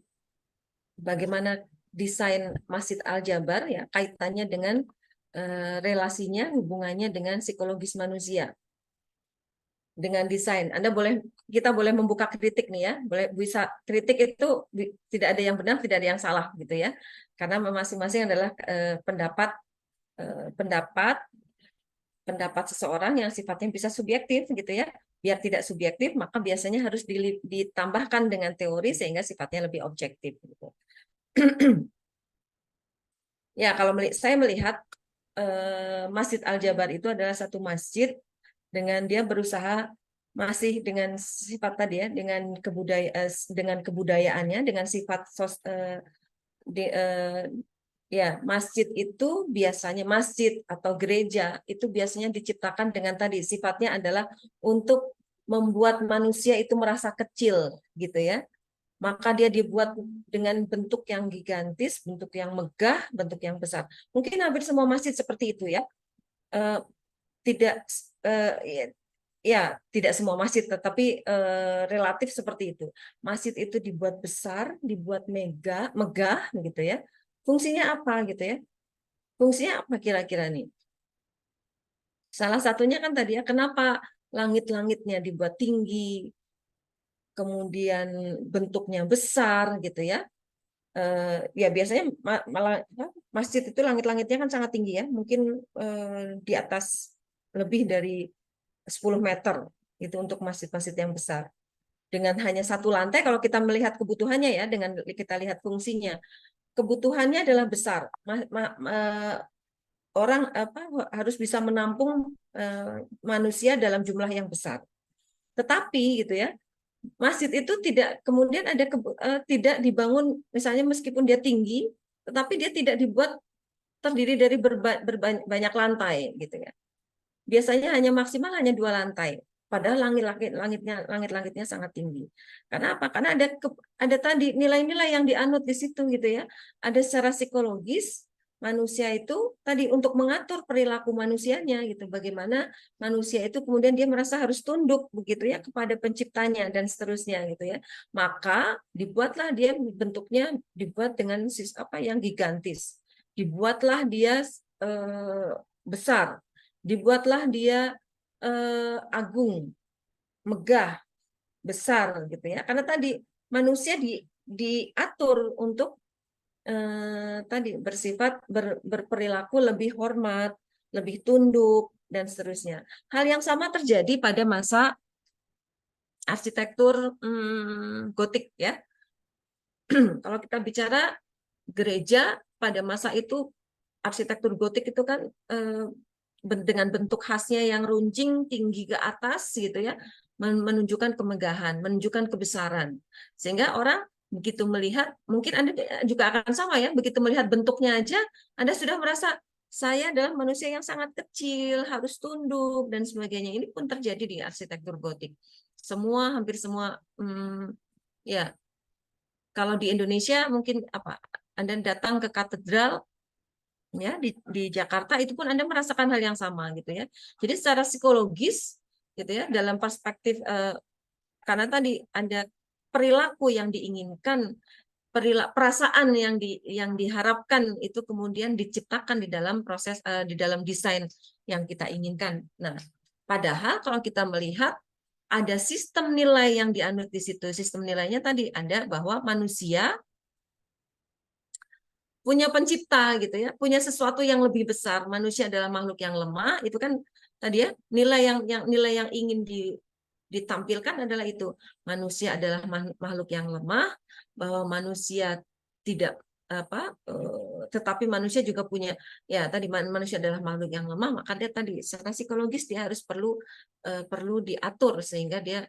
bagaimana desain Masjid Al-Jabar ya kaitannya dengan relasinya, hubungannya dengan psikologis manusia dengan desain. Kita boleh membuka kritik nih ya, boleh bisa kritik itu tidak ada yang benar, tidak ada yang salah gitu ya, karena masing-masing adalah pendapat pendapat pendapat seseorang yang sifatnya bisa subjektif gitu ya. Biar tidak subjektif, maka biasanya harus ditambahkan dengan teori sehingga sifatnya lebih objektif gitu. Ya, kalau saya melihat Masjid Al-Jabar itu adalah satu masjid dengan dia berusaha masih dengan sifat tadi ya, dengan kebudayaannya, dengan sifat ya, masjid itu biasanya masjid atau gereja itu biasanya diciptakan dengan tadi sifatnya adalah untuk membuat manusia itu merasa kecil gitu ya. Maka dia dibuat dengan bentuk yang gigantis, bentuk yang megah, bentuk yang besar. Mungkin hampir semua masjid seperti itu ya. Eh, tidak ya, ya, tidak semua masjid, tetapi relatif seperti itu. Masjid itu dibuat besar, dibuat megah gitu ya. Fungsinya apa gitu ya? Fungsinya apa kira-kira nih? Salah satunya kan tadi ya, kenapa langit-langitnya dibuat tinggi, kemudian bentuknya besar gitu ya. Ya biasanya malah masjid itu langit-langitnya kan sangat tinggi ya, mungkin di atas lebih dari 10 meter itu untuk masjid-masjid yang besar. Dengan hanya satu lantai, kalau kita melihat kebutuhannya ya, dengan kita lihat fungsinya, kebutuhannya adalah besar. Orang harus bisa menampung manusia dalam jumlah yang besar. Tetapi gitu ya, masjid itu tidak kemudian tidak dibangun misalnya meskipun dia tinggi, tetapi dia tidak dibuat terdiri dari banyak lantai gitu ya. Biasanya hanya maksimal hanya 2 lantai. Padahal langit-langitnya sangat tinggi. Karena apa? Karena ada tadi nilai-nilai yang dianut di situ gitu ya. Ada secara psikologis manusia itu tadi untuk mengatur perilaku manusianya gitu. Bagaimana manusia itu kemudian dia merasa harus tunduk begitu ya kepada penciptanya dan seterusnya gitu ya. Maka dibuatlah dia bentuknya dibuat dengan apa yang gigantis. Dibuatlah dia besar, dibuatlah dia agung, megah, besar gitu ya. Karena tadi manusia diatur untuk tadi bersifat berperilaku lebih hormat, lebih tunduk dan seterusnya. Hal yang sama terjadi pada masa arsitektur gotik ya. Kalau kita bicara gereja pada masa itu, arsitektur gotik itu kan dengan bentuk khasnya yang runcing tinggi ke atas gitu ya, menunjukkan kemegahan, menunjukkan kebesaran. Sehingga orang begitu melihat, mungkin Anda juga akan sama ya, begitu melihat bentuknya aja Anda sudah merasa saya adalah manusia yang sangat kecil, harus tunduk dan sebagainya. Ini pun terjadi di arsitektur gotik. Hampir semua ya, kalau di Indonesia mungkin apa? Anda datang ke katedral ya di Jakarta itu pun Anda merasakan hal yang sama gitu ya. Jadi secara psikologis gitu ya dalam perspektif karena tadi Anda perilaku yang diinginkan, perasaan yang diharapkan itu kemudian diciptakan di dalam proses di dalam desain yang kita inginkan. Nah, padahal kalau kita melihat ada sistem nilai yang dianut di situ. Sistem nilainya tadi ada bahwa manusia punya pencipta gitu ya, punya sesuatu yang lebih besar. Manusia adalah makhluk yang lemah, itu kan tadi ya, nilai yang ingin ditampilkan adalah itu. Manusia adalah makhluk yang lemah, bahwa manusia tidak tetapi manusia juga punya, ya tadi manusia adalah makhluk yang lemah, maka dia tadi secara psikologis dia harus perlu diatur sehingga dia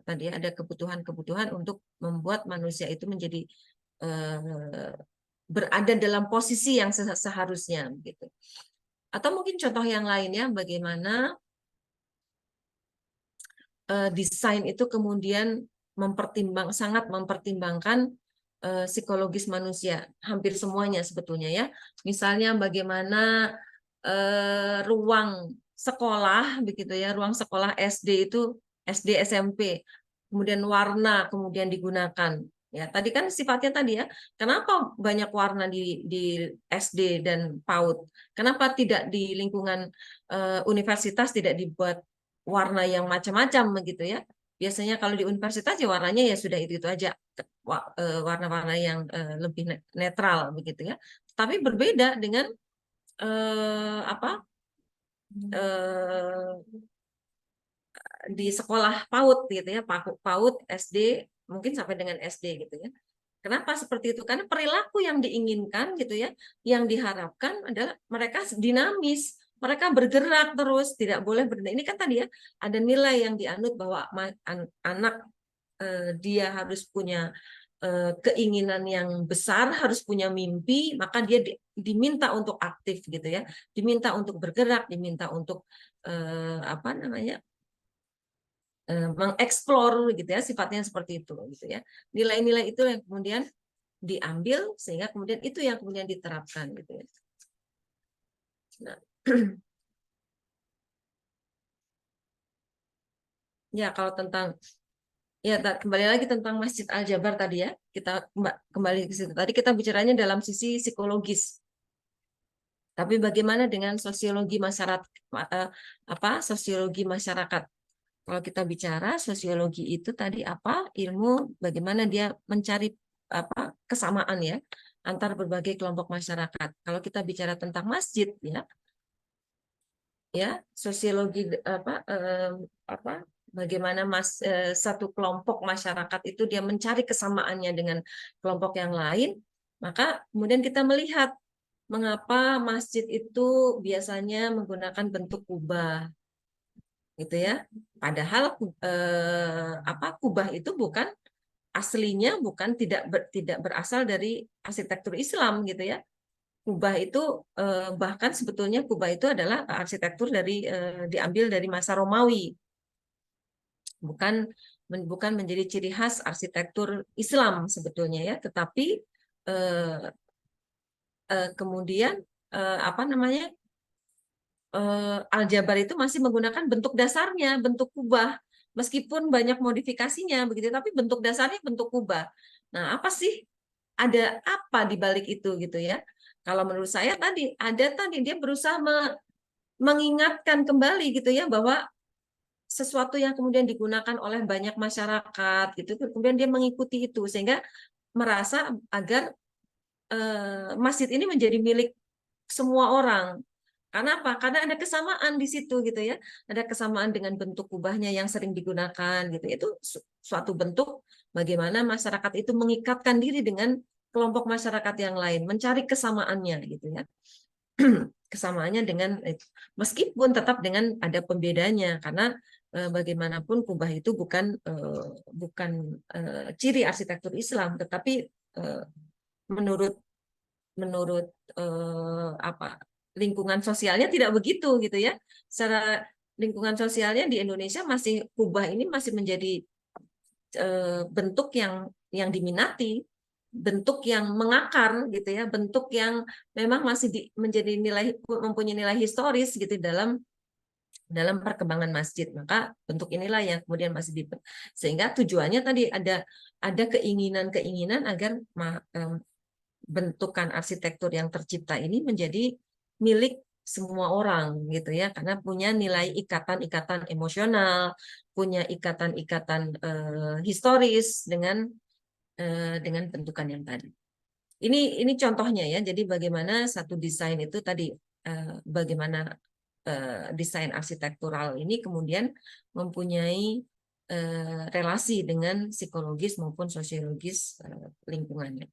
tadi ada kebutuhan-kebutuhan untuk membuat manusia itu menjadi berada dalam posisi yang seharusnya gitu. Atau mungkin contoh yang lainnya bagaimana desain itu kemudian sangat mempertimbangkan psikologis manusia, hampir semuanya sebetulnya ya. Misalnya bagaimana ruang sekolah begitu ya, ruang sekolah SD itu SD SMP, kemudian warna kemudian digunakan. Ya, tadi kan sifatnya tadi ya, kenapa banyak warna di SD dan PAUD? Kenapa tidak di lingkungan universitas tidak dibuat warna yang macam-macam begitu ya? Biasanya kalau di universitas ya warnanya ya sudah itu aja, warna-warna yang lebih netral begitu ya. Tapi berbeda dengan di sekolah PAUD gitu ya, PAUD SD mungkin sampai dengan SD gitu ya. Kenapa seperti itu? Karena perilaku yang diinginkan gitu ya, yang diharapkan adalah mereka dinamis, mereka bergerak terus, tidak boleh berhenti. Ini kan tadi ya, ada nilai yang dianut bahwa anak dia harus punya keinginan yang besar, harus punya mimpi, maka dia diminta untuk aktif gitu ya, diminta untuk bergerak, diminta untuk mengeksplor gitu ya, sifatnya seperti itu gitu ya. Nilai-nilai itu yang kemudian diambil sehingga kemudian itu yang kemudian diterapkan gitu ya. Nah, ya kalau tentang kembali lagi tentang Masjid Al-Jabar tadi ya, kita kembali ke situ. Tadi kita bicaranya dalam sisi psikologis. Tapi bagaimana dengan sosiologi masyarakat sosiologi masyarakat? Kalau kita bicara sosiologi itu tadi ilmu bagaimana dia mencari kesamaan ya antar berbagai kelompok masyarakat. Kalau kita bicara tentang masjid ya sosiologi bagaimana satu kelompok masyarakat itu dia mencari kesamaannya dengan kelompok yang lain, maka kemudian kita melihat mengapa masjid itu biasanya menggunakan bentuk kubah gitu ya. Padahal kubah itu aslinya tidak berasal dari arsitektur Islam gitu ya. Kubah itu bahkan sebetulnya kubah itu adalah arsitektur diambil dari masa Romawi. Bukan menjadi ciri khas arsitektur Islam sebetulnya ya, tetapi kemudian Al-Jabar itu masih menggunakan bentuk dasarnya, bentuk kubah, meskipun banyak modifikasinya begitu, tapi bentuk dasarnya bentuk kubah. Nah, ada apa di balik itu gitu ya? Kalau menurut saya tadi dia berusaha mengingatkan kembali gitu ya bahwa sesuatu yang kemudian digunakan oleh banyak masyarakat gitu, kemudian dia mengikuti itu sehingga merasa agar masjid ini menjadi milik semua orang. Karena apa? Karena ada kesamaan di situ gitu ya. Ada kesamaan dengan bentuk kubahnya yang sering digunakan gitu. Itu suatu bentuk bagaimana masyarakat itu mengikatkan diri dengan kelompok masyarakat yang lain, mencari kesamaannya gitu ya. Kesamaannya dengan meskipun tetap dengan ada pembedanya karena bagaimanapun kubah itu bukan ciri arsitektur Islam, tetapi menurut lingkungan sosialnya tidak begitu gitu ya. Secara lingkungan sosialnya di Indonesia kubah ini masih menjadi bentuk yang diminati, bentuk yang mengakar gitu ya, bentuk yang memang masih mempunyai nilai historis gitu dalam dalam perkembangan masjid. Maka bentuk inilah yang kemudian masih sehingga tujuannya tadi ada keinginan-keinginan agar bentukan arsitektur yang tercipta ini menjadi milik semua orang gitu ya, karena punya nilai ikatan-ikatan emosional, punya ikatan-ikatan historis dengan bentukan yang tadi. Ini contohnya ya. Jadi bagaimana satu desain itu tadi bagaimana desain arsitektural ini kemudian mempunyai relasi dengan psikologis maupun sosiologis lingkungannya.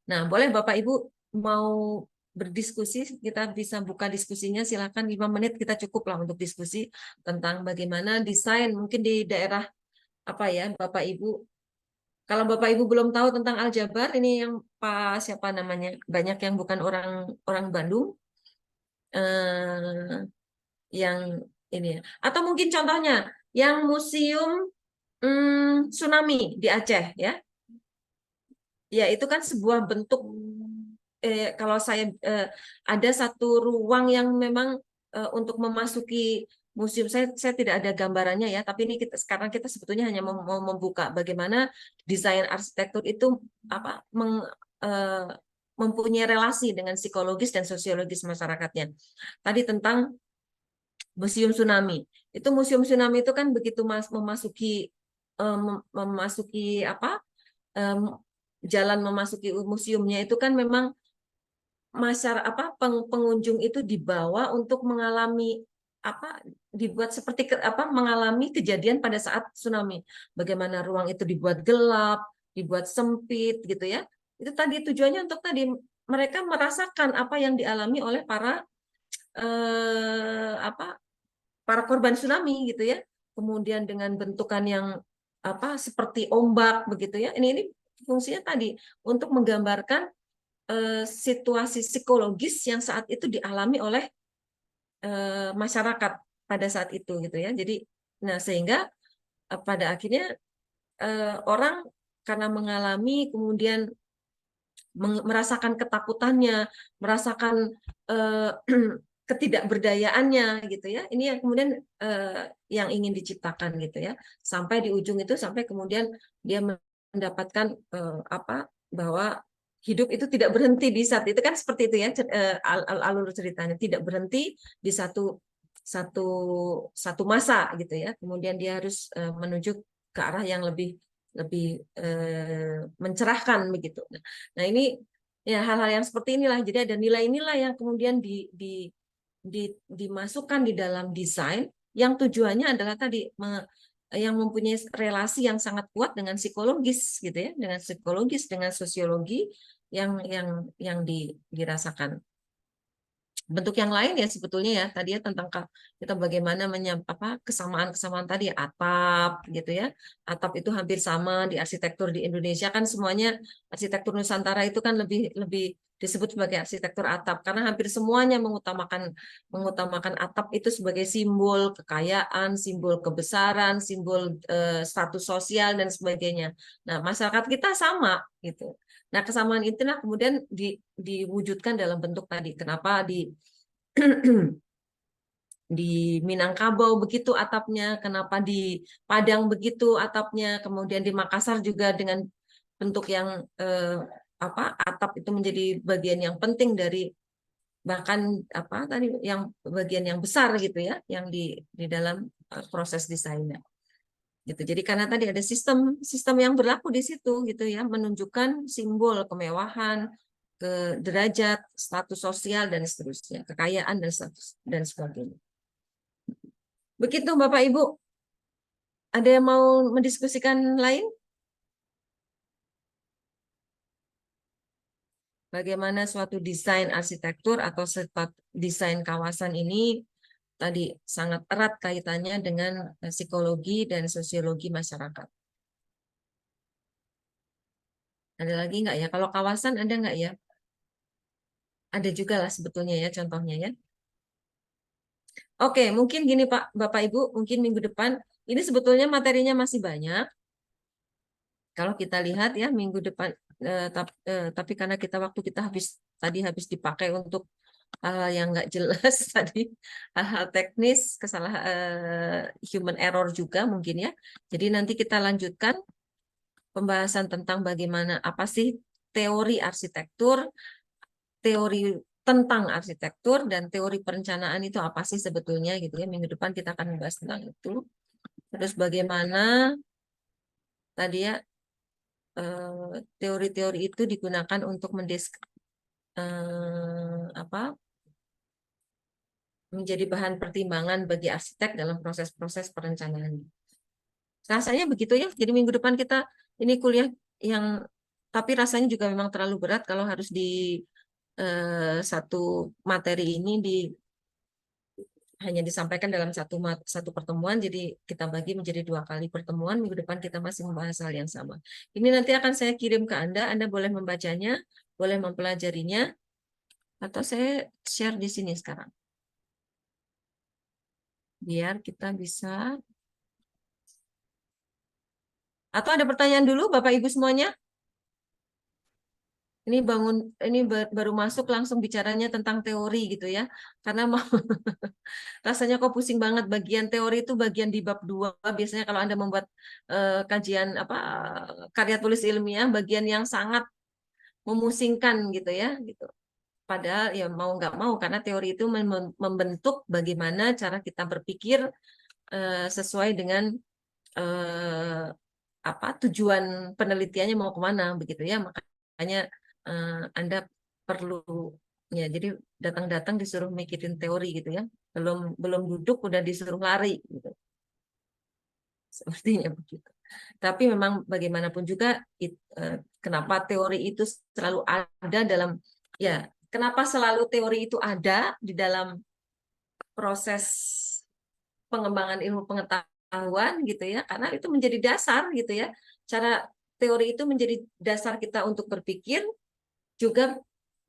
Nah, boleh Bapak Ibu mau berdiskusi, kita bisa buka diskusinya, silakan 5 menit kita cukup lah untuk diskusi tentang bagaimana desain mungkin di daerah apa ya Bapak Ibu. Kalau Bapak Ibu belum tahu tentang Aljabar, ini yang Pak siapa namanya, banyak yang bukan orang Bandung, yang ini ya. Atau mungkin contohnya yang museum tsunami di Aceh ya. Ya, itu kan sebuah bentuk kalau saya ada satu ruang yang memang untuk memasuki museum, saya tidak ada gambarannya ya, tapi ini sekarang kita sebetulnya hanya mau membuka bagaimana desain arsitektur itu mempunyai relasi dengan psikologis dan sosiologis masyarakatnya. Tadi tentang museum tsunami. Itu museum tsunami itu kan begitu memasuki jalan memasuki museumnya itu kan memang pengunjung itu dibawa untuk mengalami dibuat seperti mengalami kejadian pada saat tsunami. Bagaimana ruang itu dibuat gelap, dibuat sempit gitu ya. Itu tadi tujuannya untuk tadi mereka merasakan apa yang dialami oleh para korban tsunami gitu ya. Kemudian dengan bentukan yang seperti ombak begitu ya. Ini fungsinya tadi untuk menggambarkan situasi psikologis yang saat itu dialami oleh masyarakat pada saat itu gitu ya. Jadi sehingga pada akhirnya orang karena mengalami kemudian merasakan ketakutannya, merasakan ketidakberdayaannya gitu ya. Ini yang kemudian yang ingin diciptakan gitu ya. Sampai di ujung itu sampai kemudian dia mendapatkan bahwa hidup itu tidak berhenti di saat itu kan seperti itu ya alur ceritanya, tidak berhenti di satu masa gitu ya. Kemudian dia harus menuju ke arah yang lebih mencerahkan begitu. Nah, ini ya hal-hal yang seperti inilah. Jadi ada nilai-nilai yang kemudian dimasukkan di dalam desain yang tujuannya adalah tadi yang mempunyai relasi yang sangat kuat dengan psikologis gitu ya, dengan psikologis, dengan sosiologi yang dirasakan. Bentuk yang lain ya sebetulnya ya tadi ya tentang kita bagaimana kesamaan-kesamaan tadi atap gitu ya. Atap itu hampir sama di arsitektur di Indonesia kan semuanya arsitektur Nusantara itu kan lebih disebut sebagai arsitektur atap karena hampir semuanya mengutamakan atap itu sebagai simbol kekayaan, simbol kebesaran, simbol status sosial dan sebagainya. Nah, masyarakat kita sama gitu. Nah, kesamaan itulah kemudian diwujudkan dalam bentuk tadi. Kenapa di Minangkabau begitu atapnya, kenapa di Padang begitu atapnya, kemudian di Makassar juga dengan bentuk yang atap itu menjadi bagian yang penting dari bahkan yang bagian yang besar gitu ya, yang di dalam proses desainnya. Gitu. Jadi karena tadi ada sistem yang berlaku di situ gitu ya, menunjukkan simbol kemewahan, ke derajat, status sosial dan seterusnya, kekayaan dan status dan sebagainya. Begitu Bapak Ibu. Ada yang mau mendiskusikan lain? Bagaimana suatu desain arsitektur atau desain kawasan ini tadi sangat erat kaitannya dengan psikologi dan sosiologi masyarakat. Ada lagi nggak ya? Kalau kawasan ada nggak ya? Ada juga lah sebetulnya ya contohnya ya. Oke, mungkin gini Pak, Bapak Ibu, mungkin minggu depan, ini sebetulnya materinya masih banyak. Kalau kita lihat ya minggu depan, tapi karena waktu kita habis dipakai untuk hal-hal yang nggak jelas tadi, hal-hal teknis, kesalahan human error juga mungkin ya. Jadi nanti kita lanjutkan pembahasan tentang bagaimana apa sih teori arsitektur, teori tentang arsitektur, dan teori perencanaan itu apa sih sebetulnya gitu ya. Minggu depan kita akan membahas tentang itu. Terus bagaimana tadi ya teori-teori itu digunakan untuk menjadi bahan pertimbangan bagi arsitek dalam proses-proses perencanaan. Rasanya begitu ya. Jadi minggu depan kita ini kuliah yang tapi rasanya juga memang terlalu berat kalau harus di satu materi ini hanya disampaikan dalam satu pertemuan, jadi kita bagi menjadi 2 kali pertemuan. Minggu depan kita masih membahas hal yang sama. Ini nanti akan saya kirim ke Anda boleh membacanya, boleh mempelajarinya, atau saya share di sini sekarang. Biar kita bisa. Atau ada pertanyaan dulu Bapak Ibu semuanya? Ini baru masuk langsung bicaranya tentang teori gitu ya. Karena mau rasanya kok pusing banget, bagian teori itu bagian di bab 2. Biasanya kalau Anda membuat kajian karya tulis ilmiah, bagian yang sangat memusingkan gitu ya gitu. Padahal ya mau nggak mau, karena teori itu membentuk bagaimana cara kita berpikir sesuai dengan tujuan penelitiannya mau kemana begitu ya. Makanya Anda perlu ya, jadi datang-datang disuruh mikirin teori gitu ya, belum duduk udah disuruh lari gitu, sepertinya begitu. Tapi memang bagaimanapun juga kenapa teori itu selalu ada dalam ya, kenapa selalu teori itu ada di dalam proses pengembangan ilmu pengetahuan gitu ya, karena itu menjadi dasar gitu ya. Cara teori itu menjadi dasar kita untuk berpikir, juga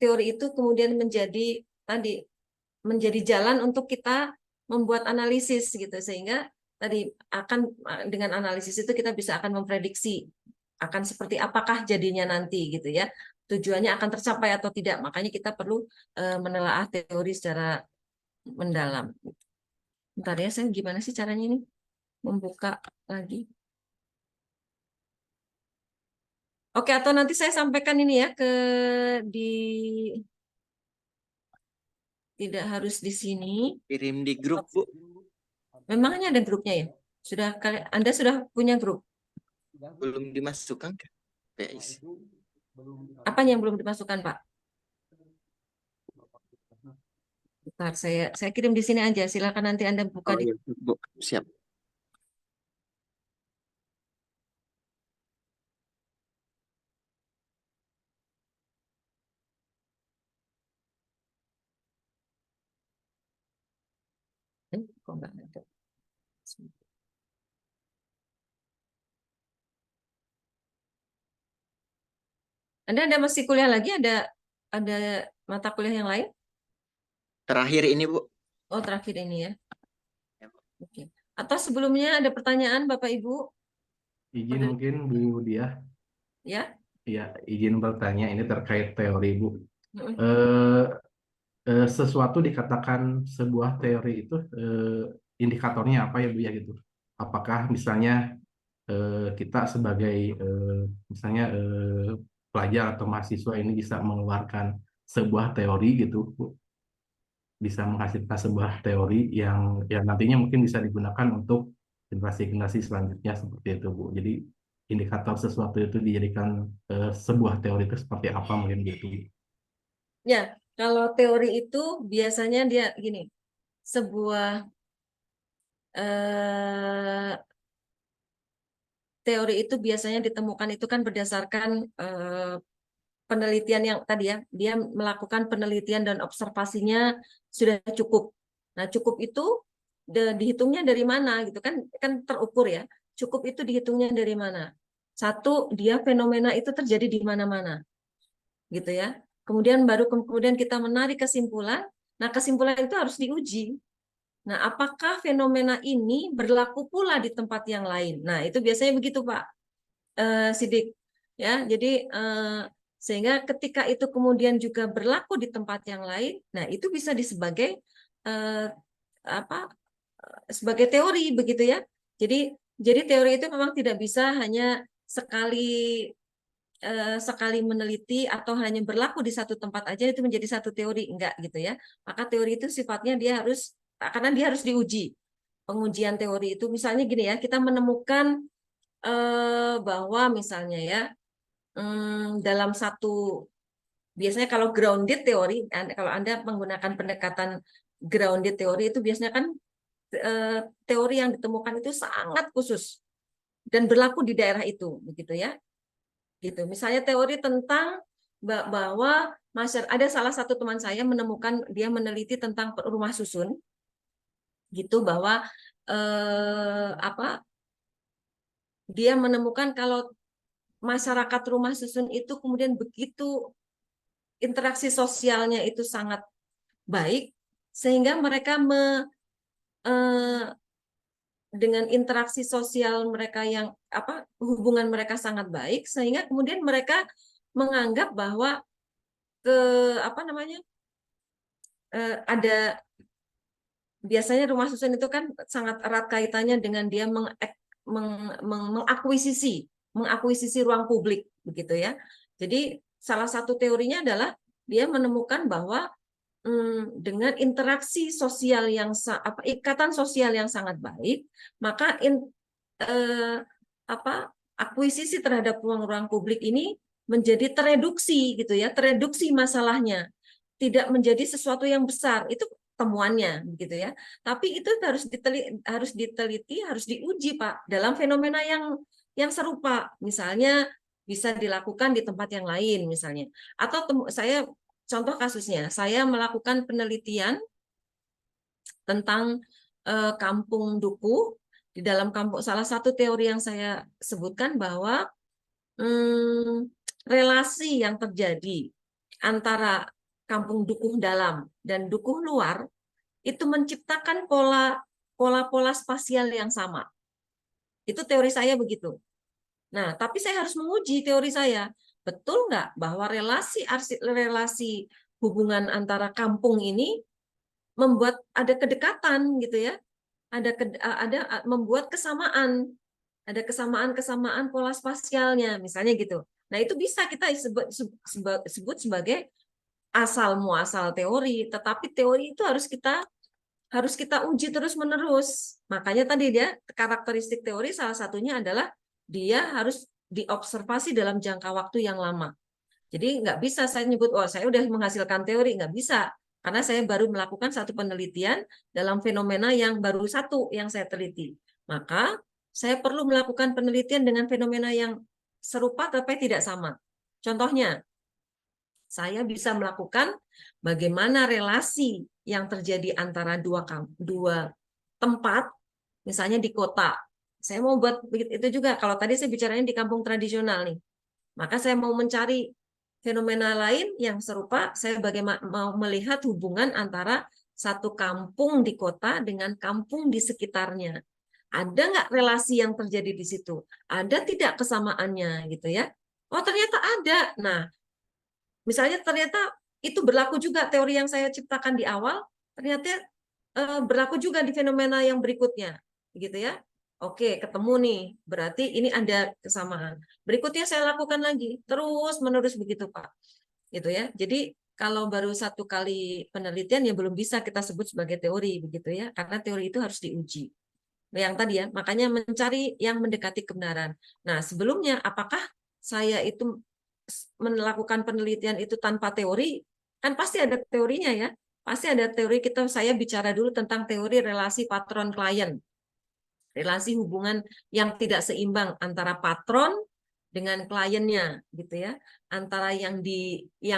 teori itu kemudian menjadi jalan untuk kita membuat analisis gitu, sehingga tadi dengan analisis itu kita bisa akan memprediksi akan seperti apakah jadinya nanti gitu ya, tujuannya akan tercapai atau tidak. Makanya kita perlu menelaah teori secara mendalam. Bentar ya, saya gimana sih caranya ini membuka lagi. Oke, atau nanti saya sampaikan ini ya di tidak harus di sini. Kirim di grup, Bu. Memangnya ada grupnya ya? Anda sudah punya grup? Belum dimasukkan ke PIS. Apa yang belum dimasukkan, Pak? Bentar, saya kirim di sini aja. Silakan nanti Anda buka Oh, iya, Bu. Siap. Kok nggak ada? Anda masih kuliah lagi? Ada mata kuliah yang lain? Terakhir ini, Bu. Oh, terakhir ini ya. Ya, Bu. Oke. Atau sebelumnya ada pertanyaan Bapak Ibu? Izin mungkin Bu Dia, Ya. ya izin bertanya ini terkait teori Bu. Mm-mm. Sesuatu dikatakan sebuah teori itu indikatornya apa ya Bu ya gitu? Apakah misalnya kita sebagai misalnya pelajar atau mahasiswa ini bisa mengeluarkan sebuah teori gitu Bu? Bisa menghasilkan sebuah teori yang nantinya mungkin bisa digunakan untuk generasi-generasi selanjutnya seperti itu Bu. Jadi indikator sesuatu itu dijadikan sebuah teori itu seperti apa mungkin gitu. Ya, kalau teori itu biasanya dia gini, sebuah teori itu biasanya ditemukan itu kan berdasarkan penelitian yang tadi ya, dia melakukan penelitian dan observasinya sudah cukup. Nah, cukup itu dihitungnya dari mana gitu kan terukur ya. Cukup itu dihitungnya dari mana? Satu, dia fenomena itu terjadi di mana-mana. Gitu ya. Kemudian kita menarik kesimpulan. Nah, kesimpulan itu harus diuji. Nah, apakah fenomena ini berlaku pula di tempat yang lain? Nah, itu biasanya begitu, Pak Sidik. Ya, jadi Sehingga ketika itu kemudian juga berlaku di tempat yang lain, nah itu bisa sebagai sebagai teori begitu ya. Jadi teori itu memang tidak bisa hanya sekali meneliti atau hanya berlaku di satu tempat aja itu menjadi satu teori, enggak gitu ya. Maka teori itu sifatnya karena dia harus diuji. Pengujian teori itu misalnya gini ya, kita menemukan bahwa misalnya ya dalam biasanya kalau grounded teori, kalau Anda menggunakan pendekatan grounded teori itu biasanya kan teori yang ditemukan itu sangat khusus dan berlaku di daerah itu, begitu ya. Gitu. Misalnya teori tentang bahwa ada salah satu teman saya menemukan, dia meneliti tentang rumah susun, gitu, bahwa dia menemukan kalau masyarakat rumah susun itu kemudian begitu interaksi sosialnya itu sangat baik, sehingga mereka dengan interaksi sosial mereka yang hubungan mereka sangat baik, sehingga kemudian mereka menganggap bahwa ada biasanya rumah susun itu kan sangat erat kaitannya dengan dia mengakuisisi ruang publik begitu ya. Jadi salah satu teorinya adalah dia menemukan bahwa dengan interaksi sosial ikatan sosial yang sangat baik, maka akuisisi terhadap ruang-ruang publik ini menjadi tereduksi gitu ya, tereduksi masalahnya, tidak menjadi sesuatu yang besar. Itu temuannya begitu ya. Tapi itu harus diteliti, harus diuji Pak dalam fenomena yang serupa. Misalnya bisa dilakukan di tempat yang lain misalnya. Atau contoh kasusnya, saya melakukan penelitian tentang kampung Dukuh. Di dalam kampung, salah satu teori yang saya sebutkan bahwa relasi yang terjadi antara kampung Dukuh dalam dan Dukuh luar itu menciptakan pola spasial yang sama. Itu teori saya begitu. Nah, tapi saya harus menguji teori saya. Betul nggak bahwa relasi hubungan antara kampung ini membuat ada kedekatan gitu ya, ada membuat kesamaan, ada kesamaan pola spasialnya misalnya gitu. Nah itu bisa kita sebut sebagai asal muasal teori, tetapi teori itu harus kita uji terus menerus. Makanya tadi dia karakteristik teori salah satunya adalah dia harus diobservasi dalam jangka waktu yang lama. Jadi nggak bisa saya nyebut, saya udah menghasilkan teori, nggak bisa. Karena saya baru melakukan satu penelitian dalam fenomena yang baru satu yang saya teliti. Maka saya perlu melakukan penelitian dengan fenomena yang serupa tapi tidak sama. Contohnya, saya bisa melakukan bagaimana relasi yang terjadi antara dua tempat, misalnya di kota. Saya mau buat itu juga, kalau tadi saya bicarain di kampung tradisional nih, maka saya mau mencari fenomena lain yang serupa, saya mau melihat hubungan antara satu kampung di kota dengan kampung di sekitarnya. Ada nggak relasi yang terjadi di situ? Ada tidak kesamaannya gitu ya? Oh ternyata ada. Nah, misalnya ternyata itu berlaku juga teori yang saya ciptakan di awal, ternyata berlaku juga di fenomena yang berikutnya, gitu ya. Oke, ketemu nih, berarti ini ada kesamaan. Berikutnya saya lakukan lagi, terus menerus begitu Pak, gitu ya. Jadi kalau baru satu kali penelitian ya belum bisa kita sebut sebagai teori, begitu ya, karena teori itu harus diuji. Yang tadi ya, makanya mencari yang mendekati kebenaran. Nah, sebelumnya apakah saya itu melakukan penelitian itu tanpa teori? Kan pasti ada teorinya ya. Pasti ada teori saya bicara dulu tentang teori relasi patron klien. Relasi hubungan yang tidak seimbang antara patron dengan kliennya gitu ya. Antara yang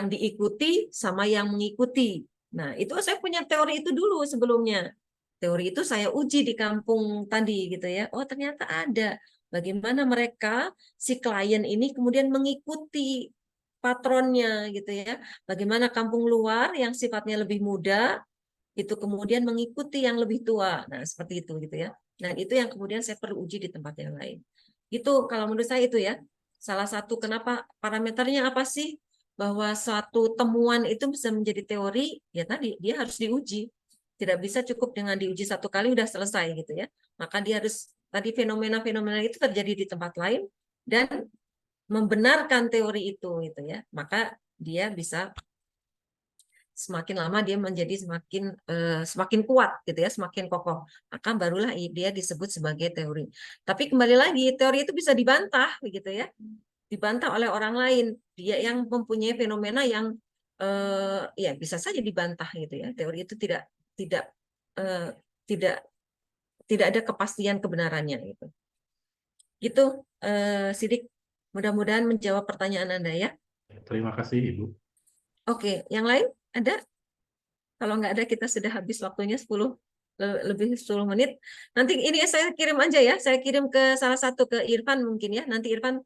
diikuti sama yang mengikuti. Nah, itu saya punya teori itu dulu sebelumnya. Teori itu saya uji di kampung tadi gitu ya. Oh, ternyata ada. Bagaimana si klien ini kemudian mengikuti patronnya gitu ya. Bagaimana kampung luar yang sifatnya lebih muda itu kemudian mengikuti yang lebih tua. Nah, seperti itu gitu ya. Nah, itu yang kemudian saya perlu uji di tempat yang lain. Itu kalau menurut saya itu ya. Salah satu kenapa parameternya apa sih? bahwa suatu temuan itu bisa menjadi teori, ya tadi dia harus diuji. Tidak bisa cukup dengan diuji satu kali udah selesai gitu ya. Maka dia harus tadi fenomena-fenomena itu terjadi di tempat lain dan membenarkan teori itu gitu ya. Maka dia bisa semakin lama dia menjadi semakin kuat gitu ya, semakin kokoh. Maka barulah dia disebut sebagai teori. Tapi kembali lagi teori itu bisa dibantah begitu ya. Dibantah oleh orang lain. Dia yang mempunyai fenomena yang ya bisa saja dibantah gitu ya. Teori itu tidak eh, tidak tidak ada kepastian kebenarannya gitu. Gitu Sidik. Mudah-mudahan menjawab pertanyaan Anda ya. Terima kasih Ibu. Oke, yang lain ada? Kalau nggak ada kita sudah habis waktunya 10 lebih 10 menit. Nanti ini saya kirim aja ya. Saya kirim ke salah satu ke Irfan mungkin ya. Nanti Irfan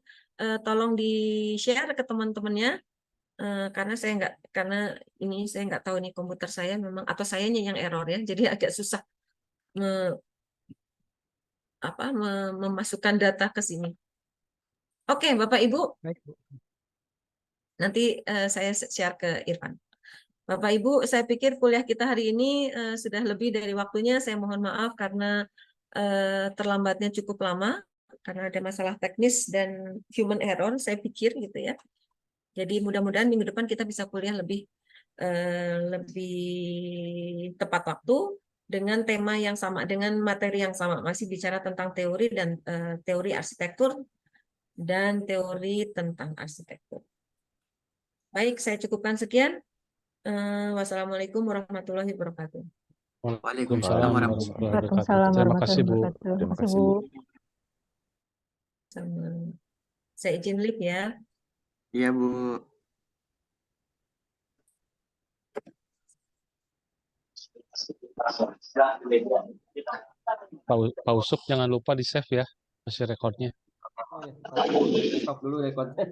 tolong di-share ke teman-temannya. Karena ini saya nggak tahu nih komputer saya memang atau sayanya yang error ya. Jadi agak susah memasukkan data ke sini. Oke, Bapak Ibu. Baik, Bu. Nanti saya share ke Irfan. Bapak Ibu, saya pikir kuliah kita hari ini sudah lebih dari waktunya. Saya mohon maaf karena terlambatnya cukup lama karena ada masalah teknis dan human error, saya pikir gitu ya. Jadi mudah-mudahan minggu depan kita bisa kuliah lebih tepat waktu dengan tema yang sama, dengan materi yang sama. Masih bicara tentang teori dan teori arsitektur dan teori tentang arsitektur. Baik, saya cukupkan sekian. Wassalamualaikum warahmatullahi wabarakatuh. Waalaikumsalam warahmatullahi Waalaikumsalam Terima kasih, Bu. warahmatullahi wabarakatuh. Terima Terima kasih, kasih. Bu. Saya izin live ya. Iya, Bu. Pak Usop jangan lupa di save ya, masih rekornya. Stop dulu rekodnya.